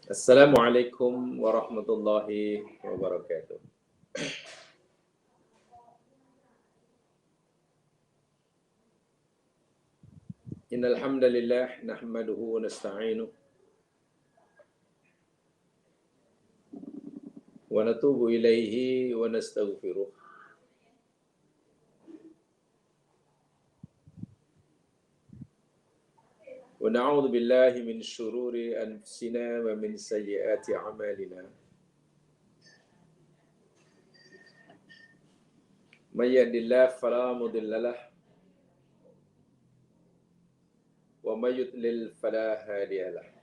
Assalamualaikum warahmatullahi wabarakatuh. Innal hamdalillah nahmaduhu wa nasta'inuhu wa natubu ilaihi wa nastaghfiruh. Wa na'udzu billahi min syururi anfusina wa min sayyiati a'malina. May yahdihillahu fala mudilla lahu wa may yudlil fala hadiya lahu.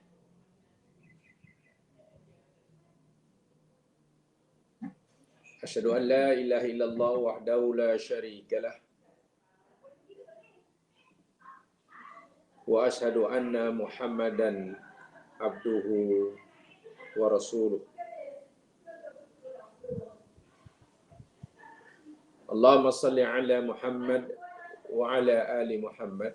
Asyhadu an la ilaha illallah wahdahu la syarika lah wa asyhadu anna Muhammadan abduhu wa rasuluh. Allahumma salli ala Muhammad wa ala ali Muhammad.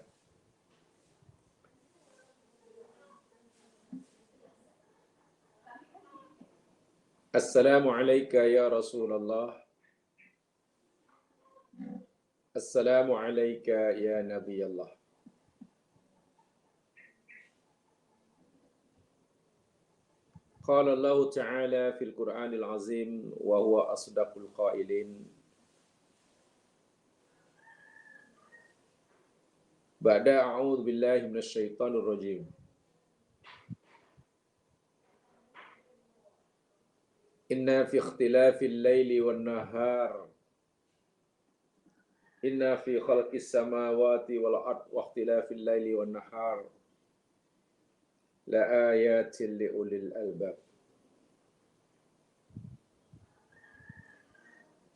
Assalamu alayka ya Rasulullah. Assalamu alayka ya Nabi Allah. Qala Allah Ta'ala fil Qur'anil Azim wa huwa asdaqul qailin. Ba'da a'udzu billahi minasy syaithanir rajim. Inna fi ikhtilafil laili wan nahar Inna fi khalqis samawati wal ard wa ikhtilafil laili wan nahar la ayatin li ulil albab.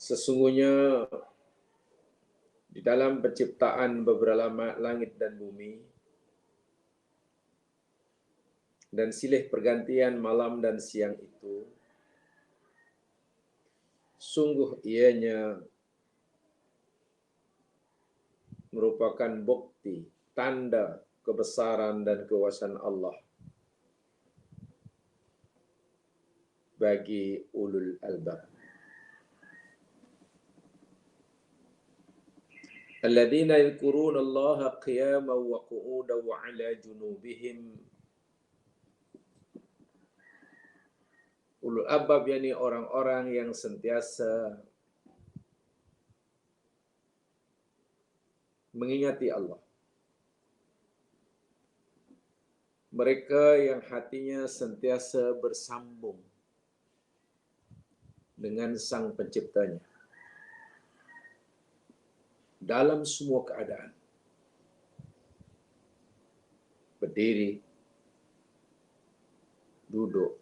Sesungguhnya di dalam penciptaan beberapa langit dan bumi dan silih pergantian malam dan siang itu, sungguh ianya merupakan bukti, tanda kebesaran dan kekuasaan Allah bagi ulul albab. Alladzina yadhkuruna Allaha qiyaman wa qu'udan wa 'ala junubihim. Ulul albab yakni orang-orang yang sentiasa mengingati Allah. Mereka yang hatinya sentiasa bersambung dengan Sang Penciptanya dalam semua keadaan. Berdiri, duduk,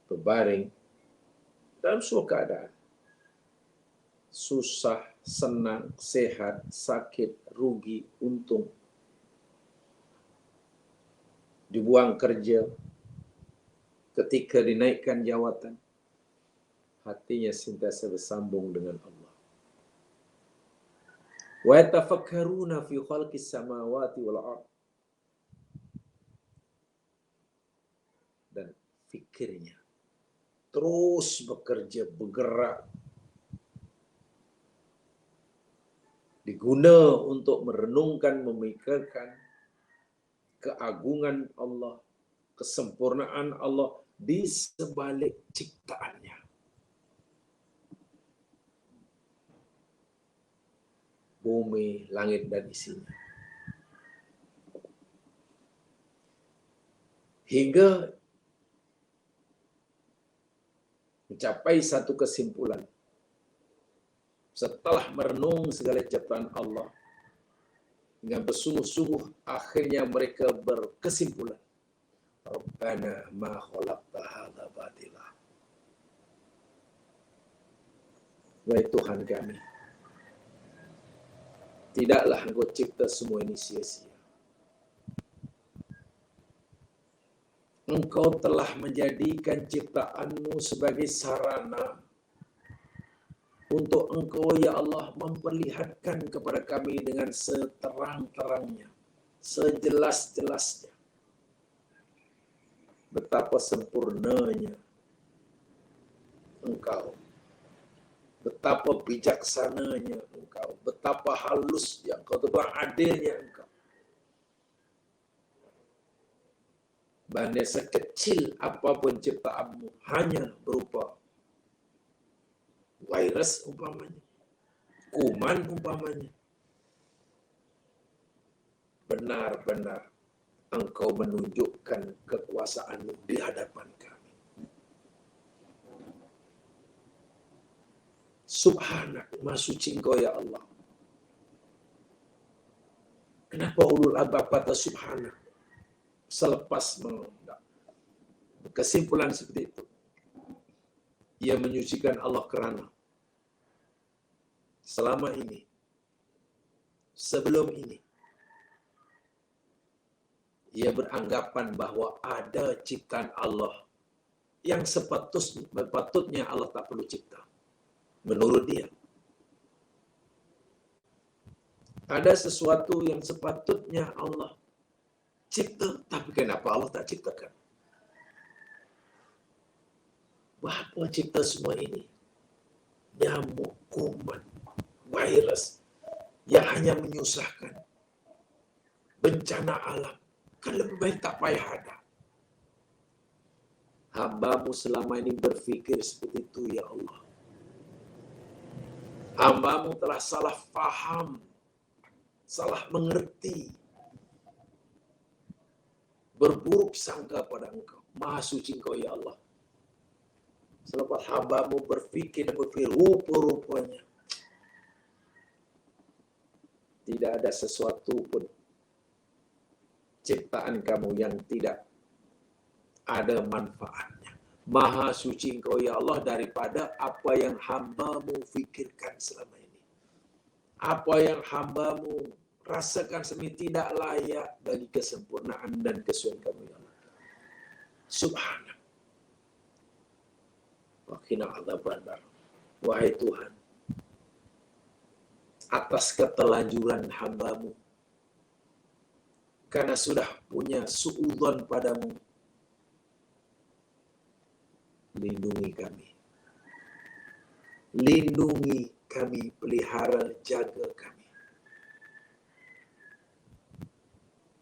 berbaring, dalam semua keadaan. Susah, senang, sehat, sakit, rugi, untung. Dibuang kerja, ketika dinaikkan jawatan, hatinya sentiasa bersambung dengan Allah. Wa yatafakkaruna fi khalqis samawati wal ard. Dan fikirnya terus bekerja, bergerak, diguna untuk merenungkan, memikirkan keagungan Allah, kesempurnaan Allah di sebalik ciptaannya. Bumi, langit dan isinya. Hingga mencapai satu kesimpulan. Setelah merenung segala ciptaan Allah, dengan bersungguh-sungguh akhirnya mereka berkesimpulan, Rabbana ma khalaqta hadza batila. Wahai Tuhan kami, tidaklah Engkau cipta semua ini sia-sia. Engkau telah menjadikan ciptaanmu sebagai sarana untuk Engkau, ya Allah, memperlihatkan kepada kami dengan seterang-terangnya, sejelas-jelasnya betapa sempurnanya Engkau, betapa bijaksananya Engkau, betapa halusnya Engkau, betapa adilnya Engkau. Bahkan sekecil apapun ciptaanmu, hanya berupa virus umpamanya, kuman umpamanya, benar-benar Engkau menunjukkan kekuasaan-Mu di hadapan kami. Subhanak, Maha Suci Engkau ya Allah. Kenapa ulul albab kata subhanak? Selepas kesimpulan seperti itu, ia menyucikan Allah kerana selama ini, sebelum ini, ia beranggapan bahwa ada ciptaan Allah yang sepatutnya Allah tak perlu cipta. Menurut dia, ada sesuatu yang sepatutnya Allah cipta, tapi kenapa Allah tak ciptakan? Apa cipta semua ini? Nyamuk, kuman, virus yang hanya menyusahkan, bencana alam. Kan lebih baik tak payah ada. Hamba-Mu selama ini berpikir seperti itu, ya Allah. Hamba-Mu telah salah faham, salah mengerti, berburuk sangka pada Engkau. Maha Suci Engkau, ya Allah. Selepas hamba-Mu berpikir rupa-rupanya tidak ada sesuatu pun ciptaan Kamu yang tidak ada manfaatnya. Maha Suci Engkau, ya Allah, daripada apa yang hamba-Mu fikirkan selama ini. Apa yang hamba-Mu rasakan semi tidak layak bagi kesempurnaan dan kesucian Kamu, ya Allah. Subhanak. Waqina adzabannar. Wahai Tuhan, atas ketelanjuran hamba-Mu, karena sudah punya suudzon padamu, lindungi kami. Lindungi kami, pelihara, jaga kami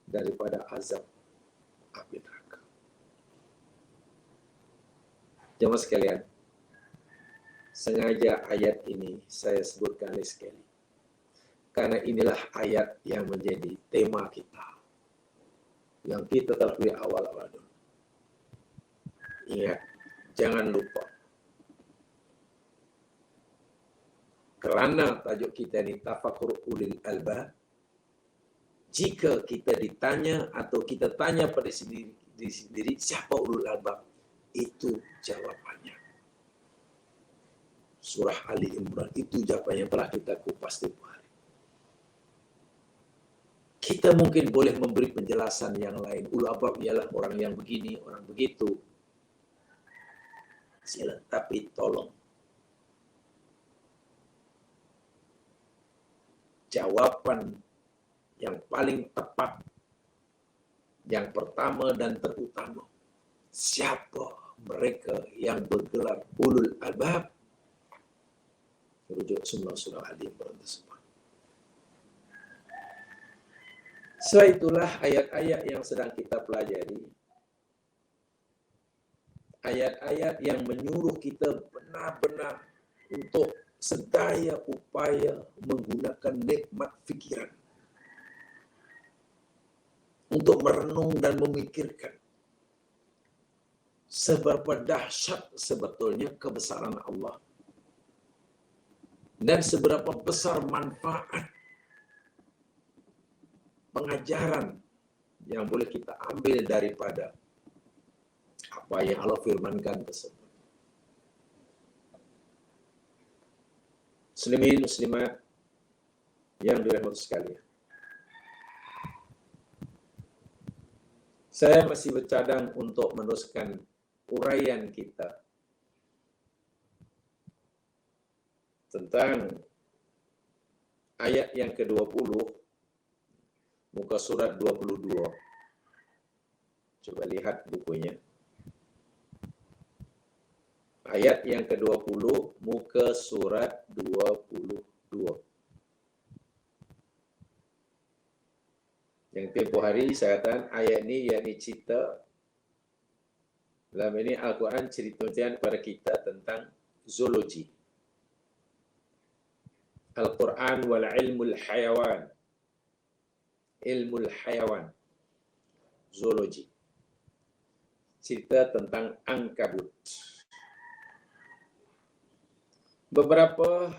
daripada azab api neraka. Jemaah sekalian, sengaja ayat ini saya sebutkan sekali, karena inilah ayat yang menjadi tema kita, yang kita telah di awal-awal dulu. Ingat, jangan lupa, kerana tajuk kita ini tafakur ulil albab, jika kita ditanya atau kita tanya pada diri sendiri, siapa ulul albab? Itu jawabannya. Surah Ali Imran, itu jawabannya yang telah kita kupas tempoh hari. Kita mungkin boleh memberi penjelasan yang lain. Ulul albab ialah orang yang begini, orang begitu. Sila, tapi tolong jawaban yang paling tepat, yang pertama dan terutama, siapa mereka yang bergelar ulul albab? Rujuk surah Ali Imran tersebut. Sebab itulah ayat-ayat yang sedang kita pelajari, ayat-ayat yang menyuruh kita benar-benar untuk sedaya upaya menggunakan nikmat fikiran untuk merenung dan memikirkan seberapa dahsyat sebetulnya kebesaran Allah dan seberapa besar manfaat pengajaran yang boleh kita ambil daripada apa yang Allah firmankan tersebut. Muslimin muslimat yang dirahmati sekalian, saya masih bercadang untuk meneruskan uraian kita tentang ayat yang ke-20, muka surat 22. Coba lihat bukunya. Ayat yang ke-20, muka surat 22. Yang tempoh hari saya katakan ayat ni yakni cerita. Dalam ini Al-Quran ceritakan kepada kita tentang zoologi. Al-Quran wal ilmul hayawan. Ilmul hayawan. Zoologi. Cerita tentang angkabut. Beberapa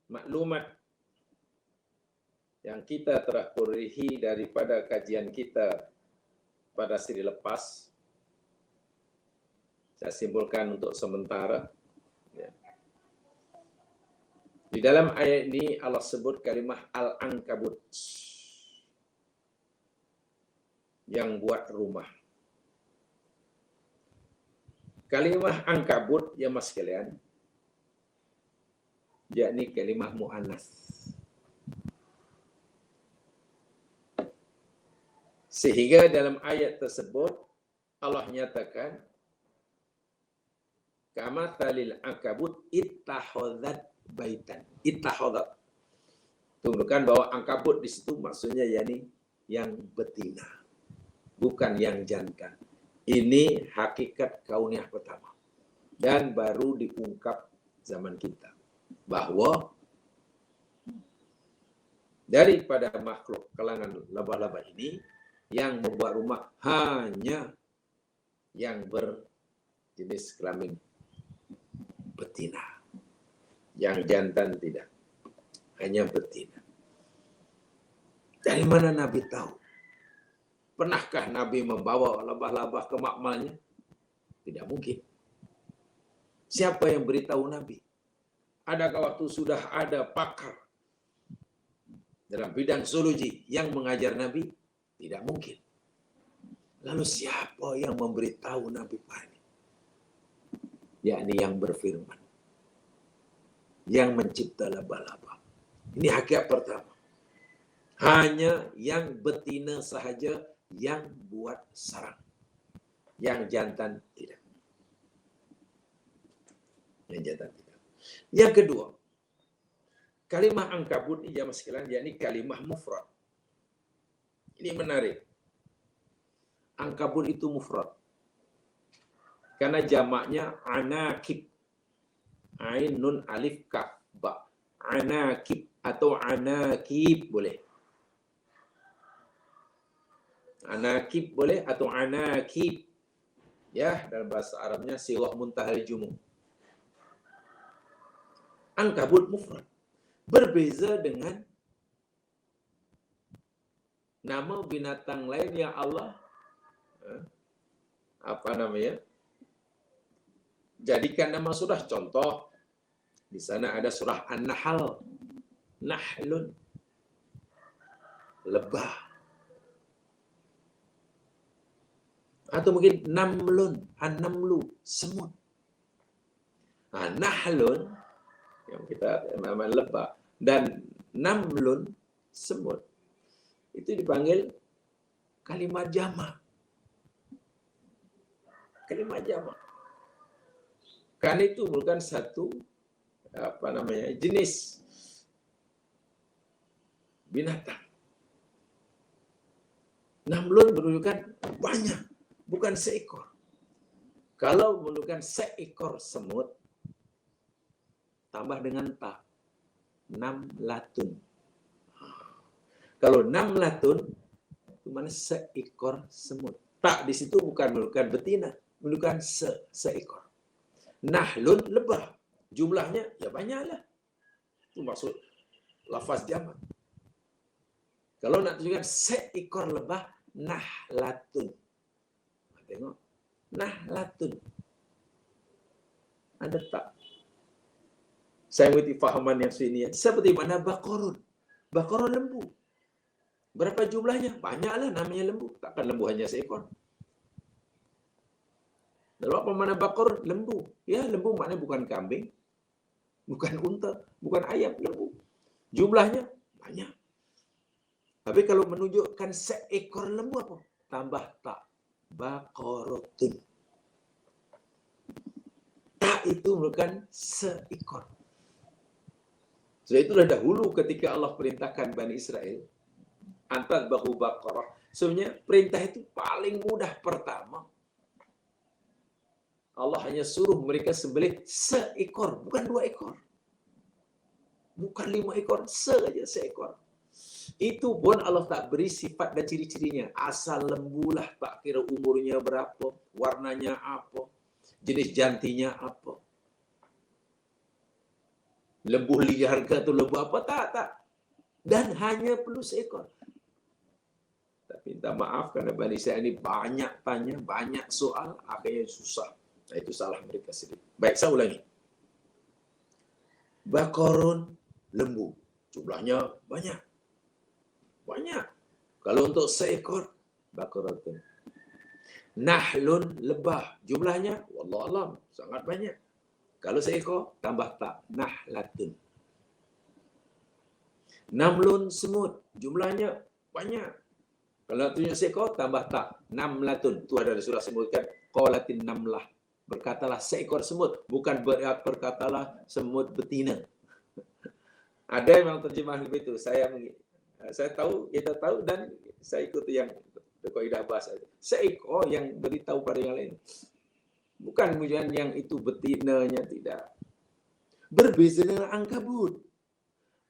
maklumat yang kita telah perolehi daripada kajian kita pada siri lepas, saya simpulkan untuk sementara. Di dalam ayat ini Allah sebut kalimah al-ankabut, yang buat rumah. Kalimah angkabut, ya mas sekalian, yakni kalimah mu'annas. Sehingga dalam ayat tersebut Allah nyatakan kamathalil ankabut ittakhadhat baitan. Ittakhadhat. Tunjukkan bahwa angkabut di situ maksudnya yakni yang betina, bukan yang jantan. Ini hakikat kauniah pertama dan baru diungkap zaman kita, bahwa daripada makhluk kalangan laba-laba ini yang membuat rumah hanya yang berjenis kelamin betina, yang jantan tidak, hanya betina. Dari mana Nabi tahu? Pernahkah Nabi membawa labah-labah ke makmalnya? Tidak mungkin. Siapa yang beritahu Nabi? Adakah waktu sudah ada pakar dalam bidang zoologi yang mengajar Nabi? Tidak mungkin. Lalu siapa yang memberitahu Nabi Pani? Yakni yang berfirman, yang mencipta laba-laba. Ini hakikat pertama. Hanya yang betina sahaja yang buat sarang. Yang jantan tidak. Yang jantan tidak. Yang kedua, kalimah angkabut ini jamaah sekalian, yakni kalimah mufrad. Ini menarik. Angkabut itu mufrad. Karena jamaknya anakib. Ain nun alif kaf ba. Anakib atau anakib boleh. Anakib boleh atau anakib. Ya, dalam bahasa Arabnya sirah muntahal jumu. Angkabut mufrad. Berbeza dengan nama binatang lain yang Allah jadikan nama surah. Contoh, di sana ada surah An-Nahl. Nahlun. Lebah. Atau mungkin namlun. An-namlu. Semut. Nahlun, yang kita nama lebah. Dan namlun, semut. Itu dipanggil kalimat jamak. Kalimat jamak. Karena itu bukan satu jenis binatang. Namlun menunjukkan banyak, bukan seekor. Kalau menunjukkan seekor semut, tambah dengan ta. Namlatun. Kalau namlatun, itu mana seekor semut. Tak di situ bukan menunjukkan betina, menunjukkan seekor. Nahlun, lebah. Jumlahnya ya banyaklah. Itu maksud lafaz jamak. Kalau nak tunjukkan seekor lebah, nahlatun. Tengok. Nahlatun. Ada tak? Saya mengerti fahaman yang sini. Seperti mana bakorun. Bakorun lembu. Berapa jumlahnya? Banyaklah namanya lembu. Takkan lembu hanya seekor. Lalu apa mana bakor? Lembu. Ya, lembu maknanya bukan kambing, bukan unta, bukan ayam, lembu. Jumlahnya banyak. Tapi kalau menunjukkan seekor lembu apa? Tambah tak. Bakorotun. itu merupakan seekor. Sebab itulah dahulu ketika Allah perintahkan Bani Israel antat bahu baqarah. Sebenarnya perintah itu paling mudah pertama. Allah hanya suruh mereka sembelih seekor, bukan 2 ekor. Bukan 5 ekor, saja seekor. Itu pun Allah tak beri sifat dan ciri-cirinya. Asal lembulah, tak kira umurnya berapa, warnanya apa, jenis jantinya apa. Lembu liar ke atau lembu apa, tak. Dan hanya perlu seekor. Tapi minta maaf karena Bani Israil ini banyak tanya, banyak soal, akhirnya susah. Nah, itu salah mereka sendiri. Baik, saya ulangi. Bakorun, lembu. Jumlahnya banyak. Banyak. Kalau untuk seekor, bakoratun. Nahlun, lebah. Jumlahnya, wallahualam, sangat banyak. Kalau seekor, tambah tak. Nahlatun. Namlun, semut. Jumlahnya banyak. Kalau tunjuk seekor, tambah tak. Namlatun. Itu ada di surah sebutkan. Qalatin namlah. Berkatalah seekor semut. Bukan berkatalah semut betina. Ada yang terjemah begitu. Saya tahu, kita tahu, dan saya ikut yang kaidah bahasa. Seekor yang beritahu pada yang lain. Bukan kemudian yang itu betinanya, tidak. Berbeza dengan Ankabut.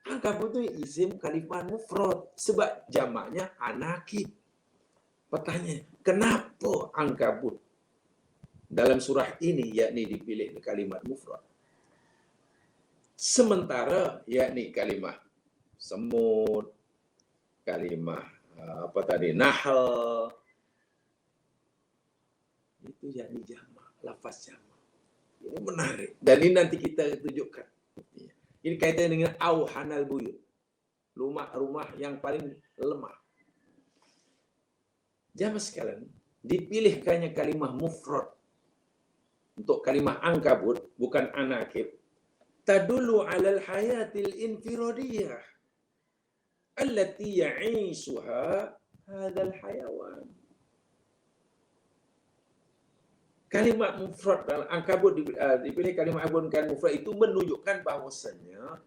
Ankabut itu isim kalimah mufrad. Sebab jamaknya anakib. Pertanyaan, kenapa Ankabut dalam surah ini yakni dipilih kalimat mufrad? Sementara yakni kalimah semut, kalimah nahl, itu yakni jamak, lafaz jamak. Ini menarik. Dan ini nanti kita tunjukkan. Ini kaitannya dengan auhanal buyut. Rumah-rumah yang paling lemah. Jamaah sekalian, dipilihkannya kalimah mufrad untuk kalimah Ankabut, bukan anakib, tadullu 'alal hayatil infiradiyah allati ya'ishuha hadzal hayawan. Kalimat mufrad dalam Ankabut dipilih kalimat bukan mufrad itu menunjukkan bahwasannya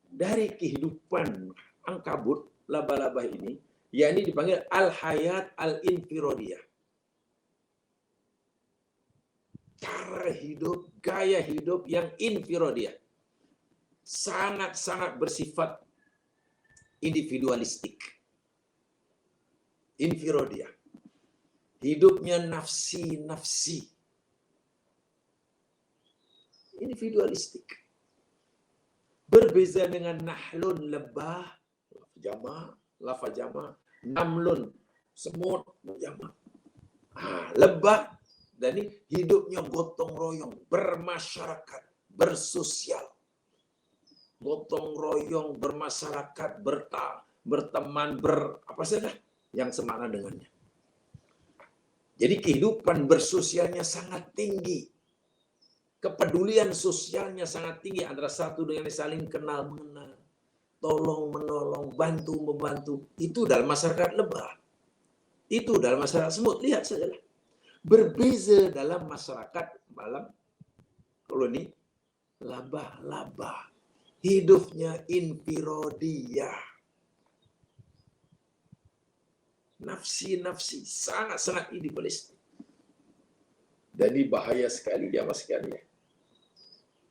dari kehidupan Ankabut, laba-laba ini, yakni dipanggil al-hayat al-infiradiyah. Cara hidup, gaya hidup yang infiradiyah. Sangat-sangat bersifat individualistik. Infiradiyah. Hidupnya nafsi-nafsi. Individualistik. Berbeza dengan nahlun, lebah, lafaz jama', namlun, semut, jama'. Lebah, dan ini hidupnya gotong royong, bermasyarakat, bersosial. Gotong royong, bermasyarakat, berteman, apa saja yang semakna dengannya. Jadi kehidupan bersosialnya sangat tinggi. Kepedulian sosialnya sangat tinggi antara satu dengan saling kenal mengenal, tolong menolong, bantu membantu. Itu dalam masyarakat lebah. Itu dalam masyarakat semut. Lihat sajalah. Berbeza dalam masyarakat malam koloni laba-laba. Hidupnya infiradiyah. Nafsi-nafsi, sangat-sangat individualistik. Dan ini bahaya sekali jamaah sekalian.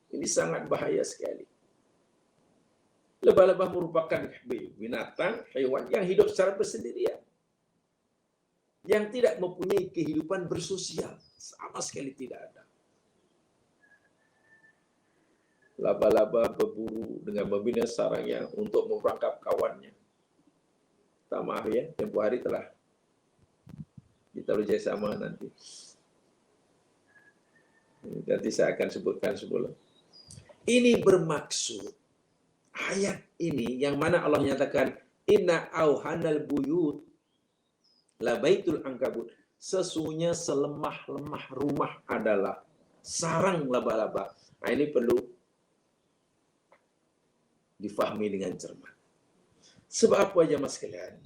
Ini sangat bahaya sekali. Lebah-lebah merupakan binatang, hewan yang hidup secara bersendirian. Yang tidak mempunyai kehidupan bersosial. Sama sekali tidak ada. Laba-laba berburu dengan membina sarangnya untuk merangkap kawannya. Tak maaf ya, tempoh hari telah kita bekerjasama nanti. Nanti saya akan sebutkan sebelum. Ini bermaksud ayat ini yang mana Allah nyatakan inna auhanal buyut la baitul ankabut. Sesungguhnya selemah-lemah rumah adalah sarang laba-laba. Nah, ini perlu difahami dengan cermat. Sebab apa jemaah sekalian?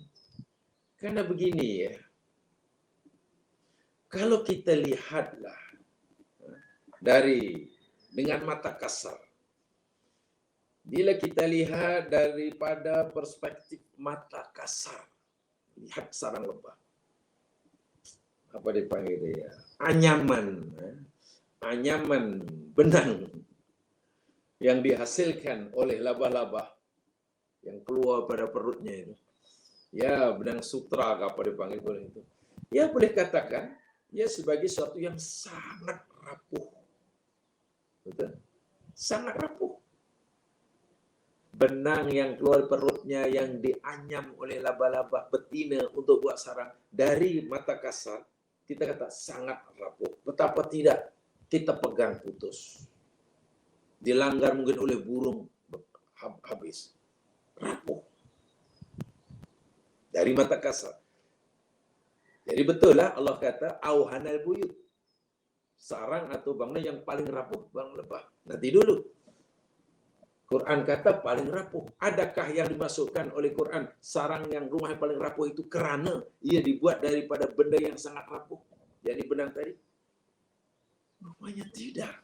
Karena begini ya. Kalau kita lihatlah dengan mata kasar. Bila kita lihat daripada perspektif mata kasar, lihat sarang lebah. Apa dipanggil dia? Anyaman. Anyaman benang yang dihasilkan oleh laba-laba yang keluar pada perutnya itu. Ya, benang sutra apa dipanggil boleh itu. Ya, boleh katakan ya sebagai sesuatu yang sangat rapuh. Betul? Sangat rapuh. Benang yang keluar perutnya yang dianyam oleh laba-laba betina untuk buat sarang dari mata kasar, kita kata sangat rapuh. Betapa tidak kita pegang putus. Dilanggar mungkin oleh burung habis. Rapuh. Dari mata kasar. Jadi betul lah Allah kata auhanal buyut. Sarang atau bangunan yang paling rapuh bangunan lebah. Nanti dulu. Quran kata paling rapuh. Adakah yang dimasukkan oleh Quran sarang yang rumah yang paling rapuh itu kerana ia dibuat daripada benda yang sangat rapuh? Jadi benang tadi? Rupanya tidak.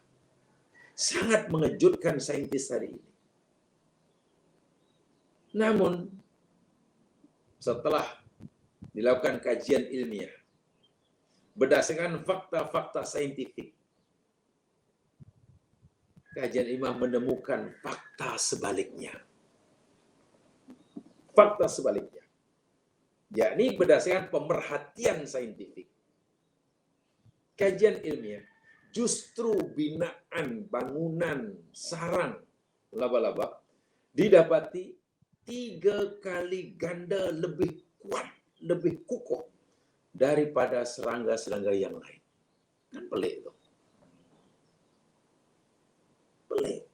Sangat mengejutkan saintis hari ini. Namun, setelah dilakukan kajian ilmiah, berdasarkan fakta-fakta saintifik, kajian ilmiah menemukan fakta sebaliknya. Fakta sebaliknya. Yakni berdasarkan pemerhatian saintifik. Kajian ilmiah, justru binaan bangunan sarang laba-laba didapati 3 kali ganda lebih kuat, lebih kukuh daripada serangga-serangga yang lain. Kan pelik tuh. Pelik.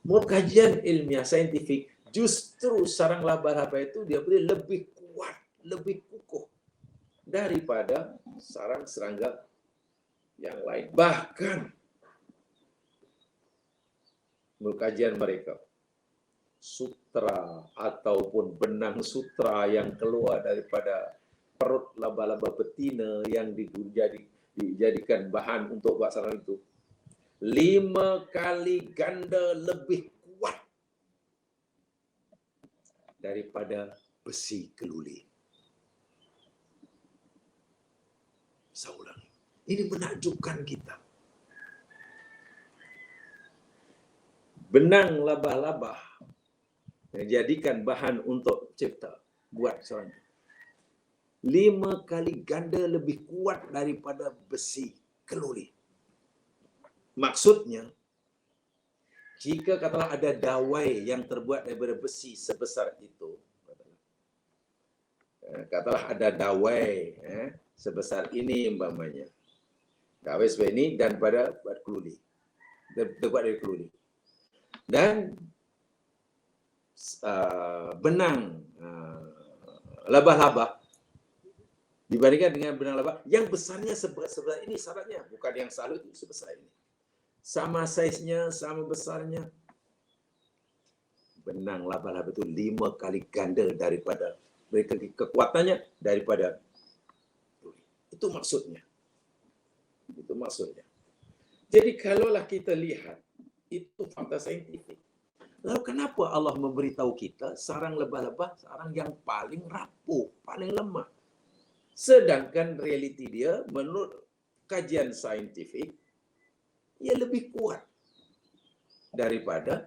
Menurut kajian ilmiah saintifik, justru sarang laba-laba itu dia lebih kuat, lebih kukuh daripada sarang serangga yang lain. Bahkan menurut kajian mereka, sutra ataupun benang sutra yang keluar daripada perut laba-laba betina yang dijadikan bahan untuk buat sarang itu 5 kali ganda lebih kuat daripada besi keluli. Saya ulang. Ini menakjubkan kita. Benang laba-laba yang dijadikan bahan untuk cipta buat sarang 5 kali ganda lebih kuat daripada besi keluli. Maksudnya, jika katakanlah ada dawai yang terbuat daripada besi sebesar itu, katakanlah ada dawai sebesar ini umpamanya, dawai seperti ini dan pada buat keluli, terbuat dari keluli, dan benang laba-laba dibandingkan dengan benang laba yang besarnya sebesar ini, syaratnya bukan yang selalu itu sebesar ini. Sama saiznya, sama besarnya. Benang laba-laba itu 5 kali ganda daripada mereka kekuatannya daripada itu maksudnya. Itu maksudnya. Jadi kalaulah kita lihat itu fakta saintifik. Lalu kenapa Allah memberitahu kita sarang laba-laba sarang yang paling rapuh, paling lemah? Sedangkan realiti dia menurut kajian saintifik ia lebih kuat daripada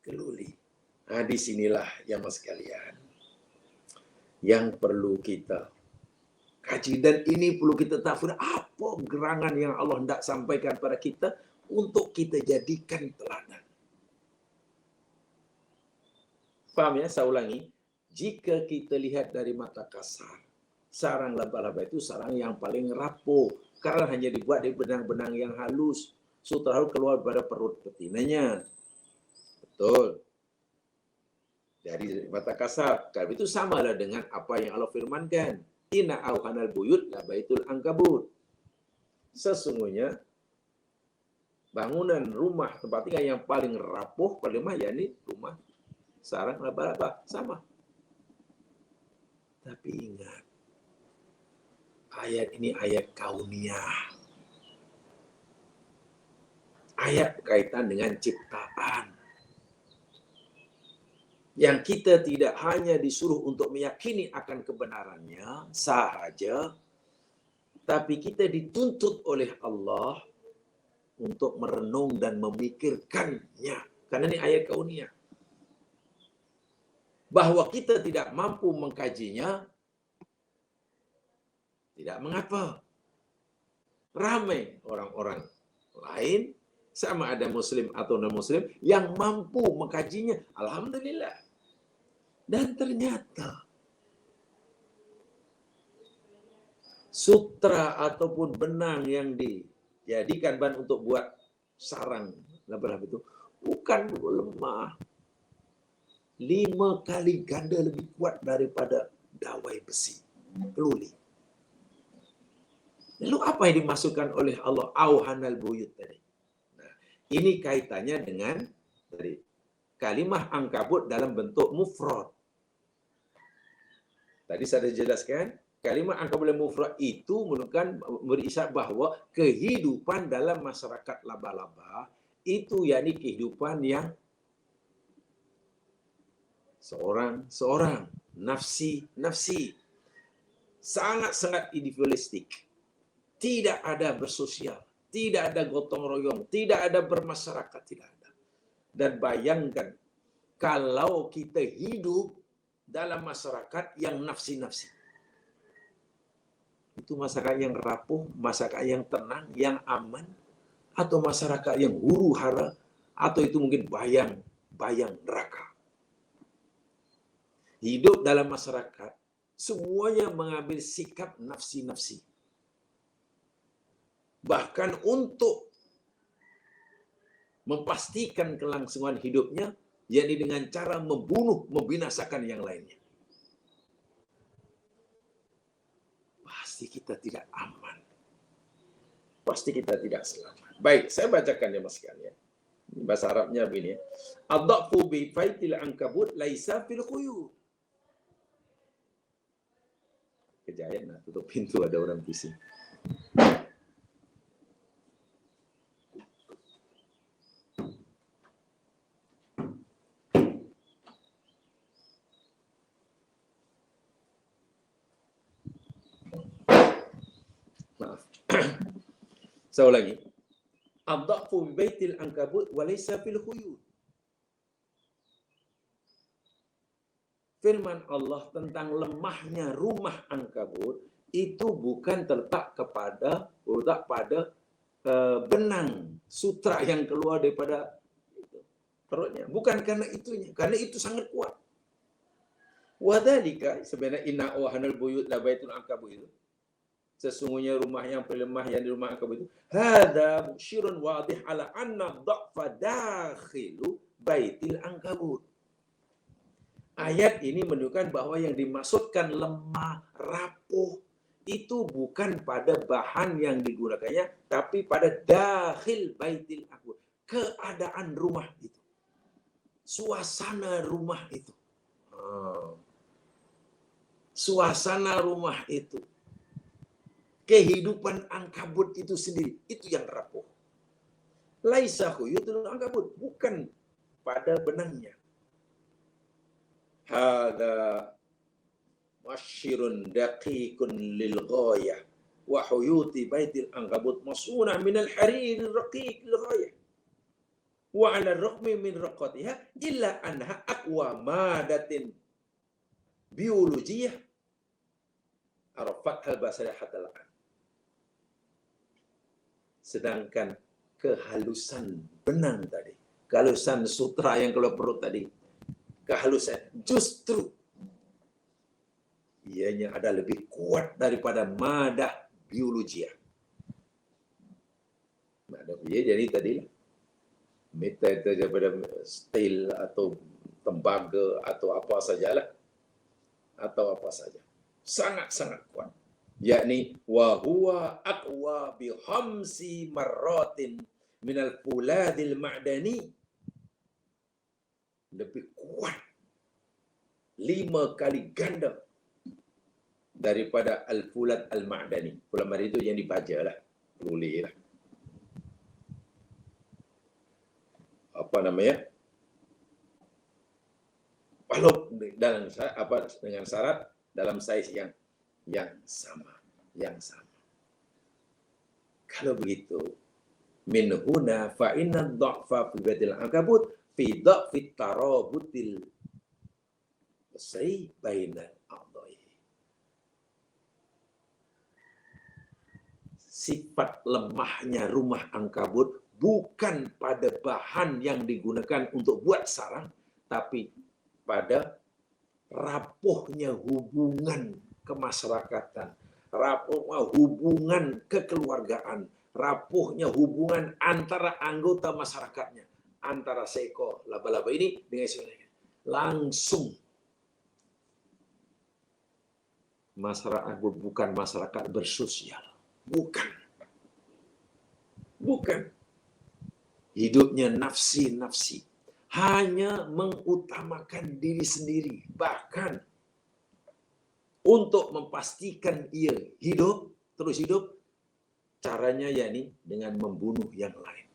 keluli. Nah, disinilah yang mas sekalian yang perlu kita kaji dan ini perlu kita tahu apa gerangan yang Allah hendak sampaikan pada kita untuk kita jadikan teladan. Paham ya? Saya ulangi. Jika kita lihat dari mata kasar, sarang laba-laba itu sarang yang paling rapuh. Karena hanya dibuat dari benang-benang yang halus. Sutra harus keluar pada perut betinanya. Betul. Dari mata kasar. Kalau itu samalah dengan apa yang Allah firmankan. Inna auhanal buyut la baitul ankabut. Sesungguhnya bangunan rumah tempat tinggal yang paling rapuh, paling lemah, yakni rumah sarang laba-laba. Sama. Tapi ingat, ayat ini ayat kauniyah. ayat berkaitan dengan ciptaan. Yang kita tidak hanya disuruh untuk meyakini akan kebenarannya sahaja, tapi kita dituntut oleh Allah untuk merenung dan memikirkannya. Karena ini ayat kauniyah. Bahwa kita tidak mampu mengkajinya, tidak mengapa. Ramai orang-orang lain, sama ada muslim atau non-muslim, yang mampu mengkajinya. Alhamdulillah. Dan ternyata sutra ataupun benang yang dijadikan bahan untuk buat sarang laba-laba itu bukan lemah. 5 kali ganda lebih kuat daripada dawai besi, keluli. Lalu apa yang dimasukkan oleh Allah? Auhanal buyut tadi. Nah, ini kaitannya dengan dari kalimah Ankabut dalam bentuk mufrad. Tadi saya jelaskan, kalimah Ankabut dalam mufrad itu menunjukkan berisyarat bahawa kehidupan dalam masyarakat laba-laba itu yakni kehidupan yang seorang, nafsi, sangat-sangat individualistik. Tidak ada bersosial, tidak ada gotong royong, tidak ada bermasyarakat, tidak ada. Dan bayangkan, kalau kita hidup dalam masyarakat yang nafsi-nafsi. Itu masyarakat yang rapuh, masyarakat yang tenang, yang aman, atau masyarakat yang huru-hara, atau itu mungkin bayang neraka. Hidup dalam masyarakat, semuanya mengambil sikap nafsi-nafsi. Bahkan untuk memastikan kelangsungan hidupnya, yakni dengan cara membunuh, membinasakan yang lainnya. Pasti kita tidak aman. Pasti kita tidak selamat. Baik, saya bacakan ya mas sekalian. Bahasa Arabnya begini. Ad-dha'fu bi faitil ankabut laisa fil khuyut. Kejayaan, nah, tutup pintu, ada orang bising. Maaf. Saya ulangi. Ad-dha'fu bi baitil ankabut wa laysa fil khuyut. Firman Allah tentang lemahnya rumah Ankabut itu bukan terletak pada benang sutra yang keluar daripada perutnya. Bukan karena itunya, karena itu sangat kuat. Wadhalika, sebenarnya inna wahanal buyut la baitul ankabut itu, sesungguhnya rumah yang paling lemah yang di rumah Ankabut itu, hadza musyirun wadih ala anna dha'fa dakhilu baitil ankabut. Ayat ini menunjukkan bahwa yang dimaksudkan lemah, rapuh itu bukan pada bahan yang digunakannya, tapi pada dakhil baitil ankabut, keadaan rumah itu, suasana rumah itu, suasana rumah itu, kehidupan Ankabut itu sendiri, itu yang rapuh. Laisa khuyutul ankabut, bukan pada benangnya. Hadza masyirun daqiqun lil ghayah wa huyuti baitil ankabut masunah min al harir raqiq lil ghayah wa ala ar-raqmi min raqatiha illa anha aqwa madatin biologiyah arafat al-basariyah hatta al-an. Sedangkan kehalusan benang tadi, kehalusan sutra yang keluar perut tadi, kehalusan justru ianya ada lebih kuat daripada madah biologia. Madah biologia jadi tadi meta itu daripada stil atau tembaga atau apa sajalah, atau apa saja, sangat-sangat kuat. Yakni wa huwa aqwa bi khamsi marratin minal fuladil ma'dani, lebih kuat 5 kali ganda daripada al-fulad al-ma'dani. Fulad ma'dani itu yang dibaja lah, tulis lah. walau dengan syarat dalam size yang sama. Kalau begitu, min huna fa inna dha'fa fi batil ankabut fi dha'fit tarabutil bainal a'dha'i. Sifat lemahnya rumah angkabut bukan pada bahan yang digunakan untuk buat sarang, tapi pada rapuhnya hubungan kemasyarakatan, rapuhnya hubungan kekeluargaan, rapuhnya hubungan antara anggota masyarakatnya, antara seekor laba-laba ini dengan sebenarnya. Langsung masyarakat bukan masyarakat bersosial. Bukan. Hidupnya nafsi-nafsi. Hanya mengutamakan diri sendiri. Bahkan untuk memastikan ia terus hidup, caranya yakni dengan membunuh yang lain.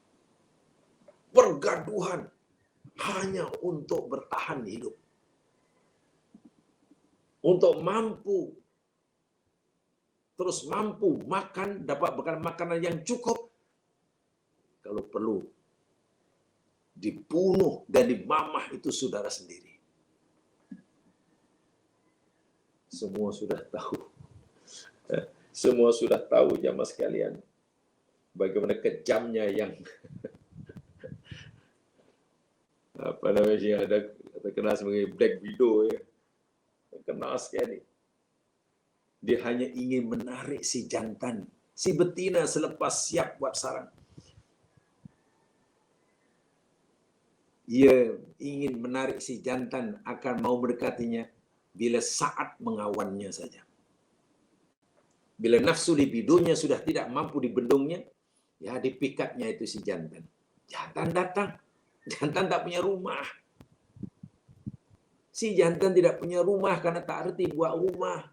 Pergaduhan hanya untuk bertahan hidup. Untuk mampu makan, dapat makan makanan yang cukup, kalau perlu dibunuh dan dimamah itu saudara sendiri. Semua sudah tahu jamaah sekalian bagaimana kejamnya yang ada terkenal sebagai Black Widow ya. Terkenal sekali. Dia hanya ingin menarik si jantan, si betina selepas siap buat sarang. Ia ingin menarik si jantan akan mau mendekatinya bila saat mengawannya saja. Bila nafsu libidonya sudah tidak mampu dibendungnya, ya dipikatnya itu si jantan. Jantan datang. Jantan tak punya rumah. Si jantan tidak punya rumah karena tak reti buat rumah.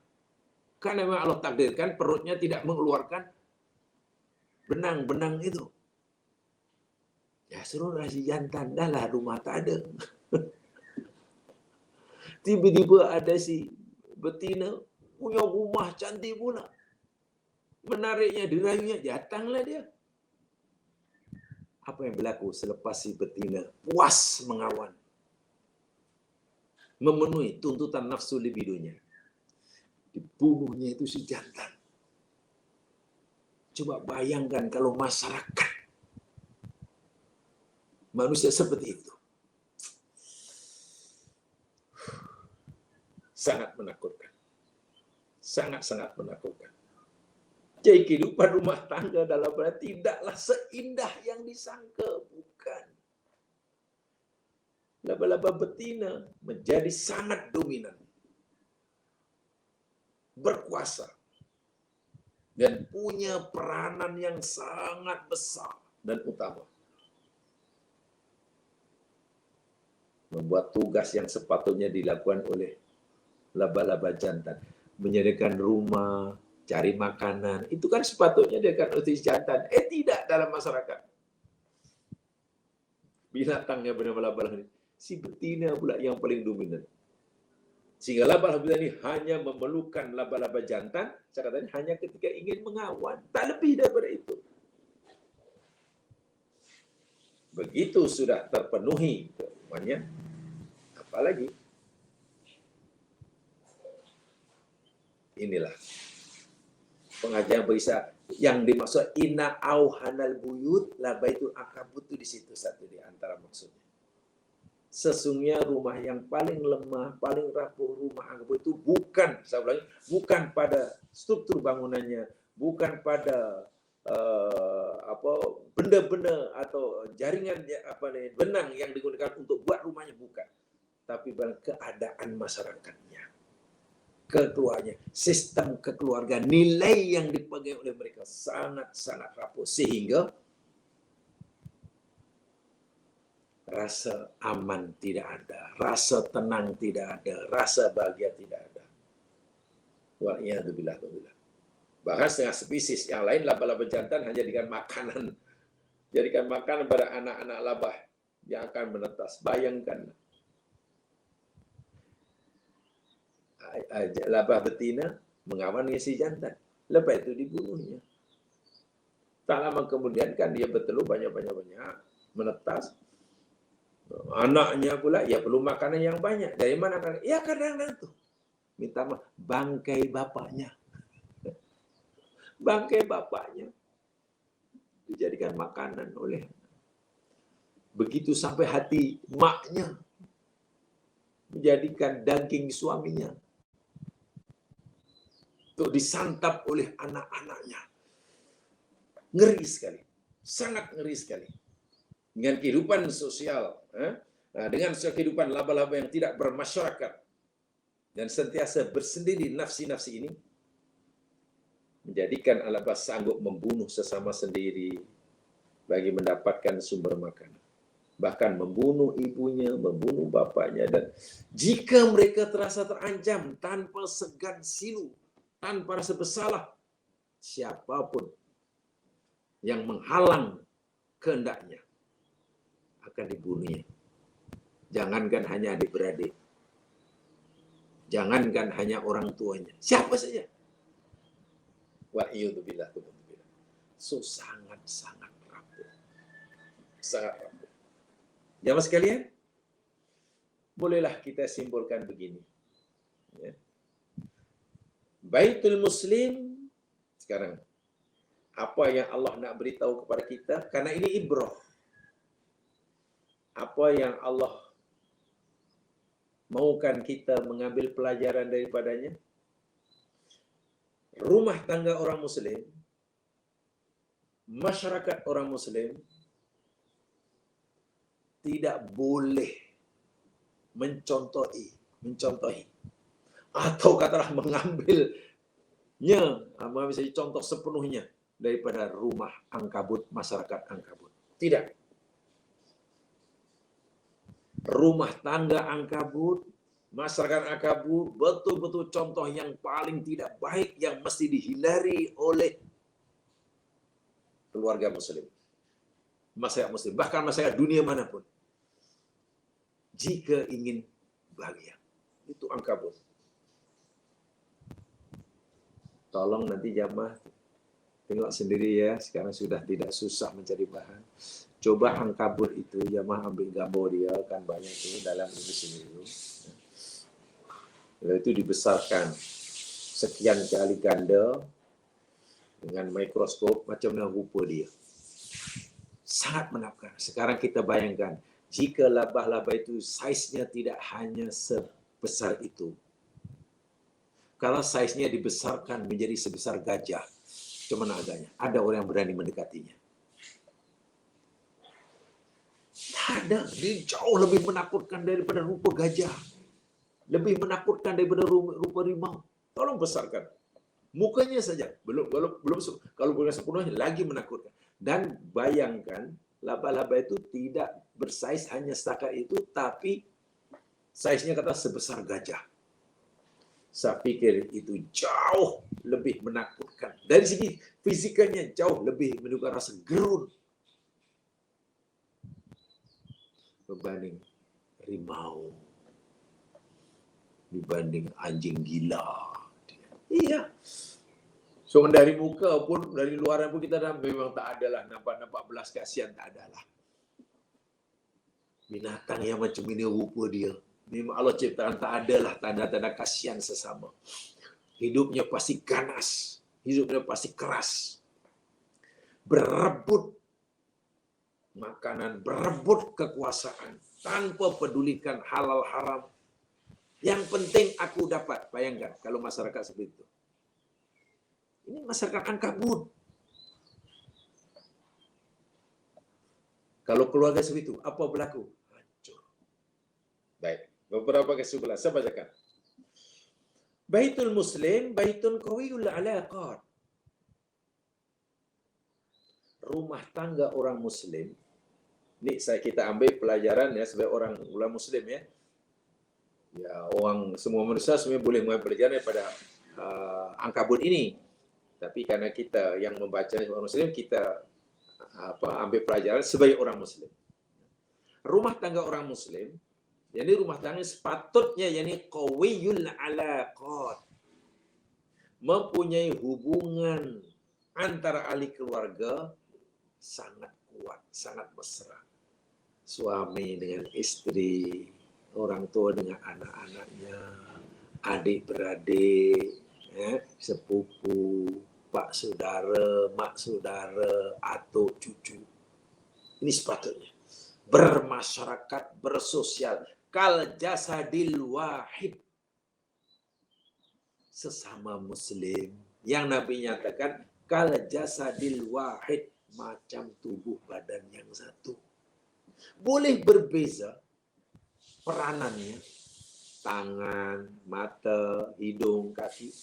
Karena memang Allah takdirkan perutnya tidak mengeluarkan benang-benang itu. Ya suruhlah si jantan, dah lah rumah tak ada. Tiba-tiba ada si betina punya rumah cantik pula. Menariknya, dirayunya, datanglah dia. Apa yang berlaku selepas si betina puas mengawan, memenuhi tuntutan nafsu libidonya, dibunuhnya itu si jantan. Coba bayangkan kalau masyarakat manusia seperti itu. Sangat menakutkan. Sangat-sangat menakutkan. Jadi kehidupan rumah tangga dalam tidaklah seindah yang disangka. Bukan. Laba-laba betina menjadi sangat dominan. Berkuasa. Dan punya peranan yang sangat besar dan utama. Membuat tugas yang sepatutnya dilakukan oleh laba-laba jantan. Menyediakan rumah, cari makanan. Itu kan sepatutnya dilakukan oleh jantan. Tidak dalam masyarakat. Binatangnya bernama laba-laba ini. Si betina pula yang paling dominan. Sehingga laba-laba ini hanya memerlukan laba-laba jantan, saya katakan hanya ketika ingin mengawan. Tak lebih daripada itu. Begitu sudah terpenuhi keumumannya, apalagi? Inilah pengajaran Isa yang dimaksud inna auhanal buyut la baitul ankabut itu di situ satu di antara maksudnya. Sesungguhnya rumah yang paling lemah, paling rapuh rumah ankabut itu bukan, saya ulangi, bukan pada struktur bangunannya, bukan pada benda-benda atau jaringan benang yang digunakan untuk buat rumahnya, bukan, tapi pada keadaan masyarakatnya, keluarganya, sistem kekeluargaan, nilai yang dipegang oleh mereka sangat-sangat rapuh sehingga rasa aman tidak ada, rasa tenang tidak ada, rasa bahagia tidak ada. Wa'iyadzubillah. Bahkan setengah spesies yang lain laba-laba jantan hanya jadikan makanan pada anak-anak labah yang akan menetas. Bayangkan, labah betina mengawan si jantan. Lepas itu dibunuhnya. Tak lama kemudian kan dia bertelur banyak-banyak menetas. Anaknya pula ya perlu makanan yang banyak. Dari mana kan? Ya kadang-kadang tuh minta maaf, bangkai bapaknya. Bangkai bapaknya dijadikan makanan oleh. Begitu sampai hati maknya menjadikan daging suaminya untuk disantap oleh anak-anaknya. Ngeri sekali. Sangat ngeri sekali. Dengan kehidupan sosial, dengan kehidupan laba-laba yang tidak bermasyarakat dan sentiasa bersendiri nafsi-nafsi ini, menjadikan laba sanggup membunuh sesama sendiri bagi mendapatkan sumber makanan. Bahkan membunuh ibunya, membunuh bapaknya. Dan jika mereka terasa terancam tanpa segan silu, tanpa rasa bersalah, siapapun yang menghalang kehendaknya akan dibunuhnya. Jangankan hanya adik-beradik, jangankan hanya orang tuanya, siapa saja. Wa'iyudzubillah. So sangat-sangat rapuh. Sangat rapuh. Jamaah sekalian, bolehlah kita simpulkan begini. Ya. Baitul Muslim sekarang, apa yang Allah nak beritahu kepada kita, karena ini ibrah. Apa yang Allah maukan kita mengambil pelajaran daripadanya? Rumah tangga orang Muslim, masyarakat orang Muslim tidak boleh mencontohi atau katalah mengambilnya, bisa contoh sepenuhnya daripada rumah Ankabut, masyarakat Ankabut. Tidak. Rumah tangga Ankabut, masyarakat Ankabut betul-betul contoh yang paling tidak baik yang mesti dihindari oleh keluarga Muslim, masyarakat Muslim, bahkan masyarakat dunia manapun. Jika ingin bahagia, itu Ankabut. Tolong nanti jamaah tengok sendiri ya, sekarang sudah tidak susah mencari bahan. Coba Ankabut itu, jamaah ambil gambar dia, kan banyak itu dalam ini itu. Lalu itu dibesarkan sekian kali ganda dengan mikroskop, macamnya rupa dia. Sangat menakjubkan. Sekarang kita bayangkan, jika laba-laba itu saiznya tidak hanya sebesar itu, kalau saiznya dibesarkan menjadi sebesar gajah, cuman adanya, ada orang yang berani mendekatinya. Tak ada, dia jauh lebih menakutkan daripada rupa gajah, lebih menakutkan daripada rupa rimau. Tolong besarkan mukanya saja, belum kalau bukan sepenuhnya lagi menakutkan. Dan bayangkan, laba-laba itu tidak bersaiz hanya setakat itu, tapi saiznya kata sebesar gajah. Saya pikir itu jauh lebih menakutkan. Dari segi fizikalnya jauh lebih menunjukkan rasa gerun berbanding rimau, dibanding anjing gila. Iya. So dari muka pun, dari luaran pun kita dah memang tak adalah nampak belas kasihan, tak adalah. Binatang yang macam ini rupa dia, memang Allah ciptaan tak adalah tanda-tanda kasihan sesama. Hidupnya pasti ganas, hidupnya pasti keras. Berebut makanan, berebut kekuasaan, tanpa pedulikan halal haram. Yang penting aku dapat. Bayangkan kalau masyarakat seperti itu. Ini masyarakat Ankabut. Kalau keluarga seperti itu, apa berlaku? Hancur. Baik, beberapa kesimpulan saya bacakan. Baitul Muslim, baitun qawiyul alaqat. Rumah tangga orang Muslim. Ini kita ambil pelajaran ya sebagai orang Muslim ya. Ya, semua manusia sebenarnya boleh mengambil pelajaran daripada Ankabut ini. Tapi karena kita yang membaca orang Muslim, kita ambil pelajaran sebagai orang Muslim. rumah tangga orang Muslim, jadi rumah tangga sepatutnya qawiyul alaqat, mempunyai hubungan antara ahli keluarga sangat kuat, sangat mesra. Suami dengan istri, orang tua dengan anak-anaknya, adik-beradik, sepupu, pak saudara, mak saudara, atuk, cucu. Ini sepatutnya. Bermasyarakat, bersosial. Kal jasadil wahid. Sesama Muslim. Yang Nabi nyatakan, kal jasadil wahid. Macam tubuh badan yang satu. Boleh berbeza peranannya. Tangan, mata, hidung, kaki.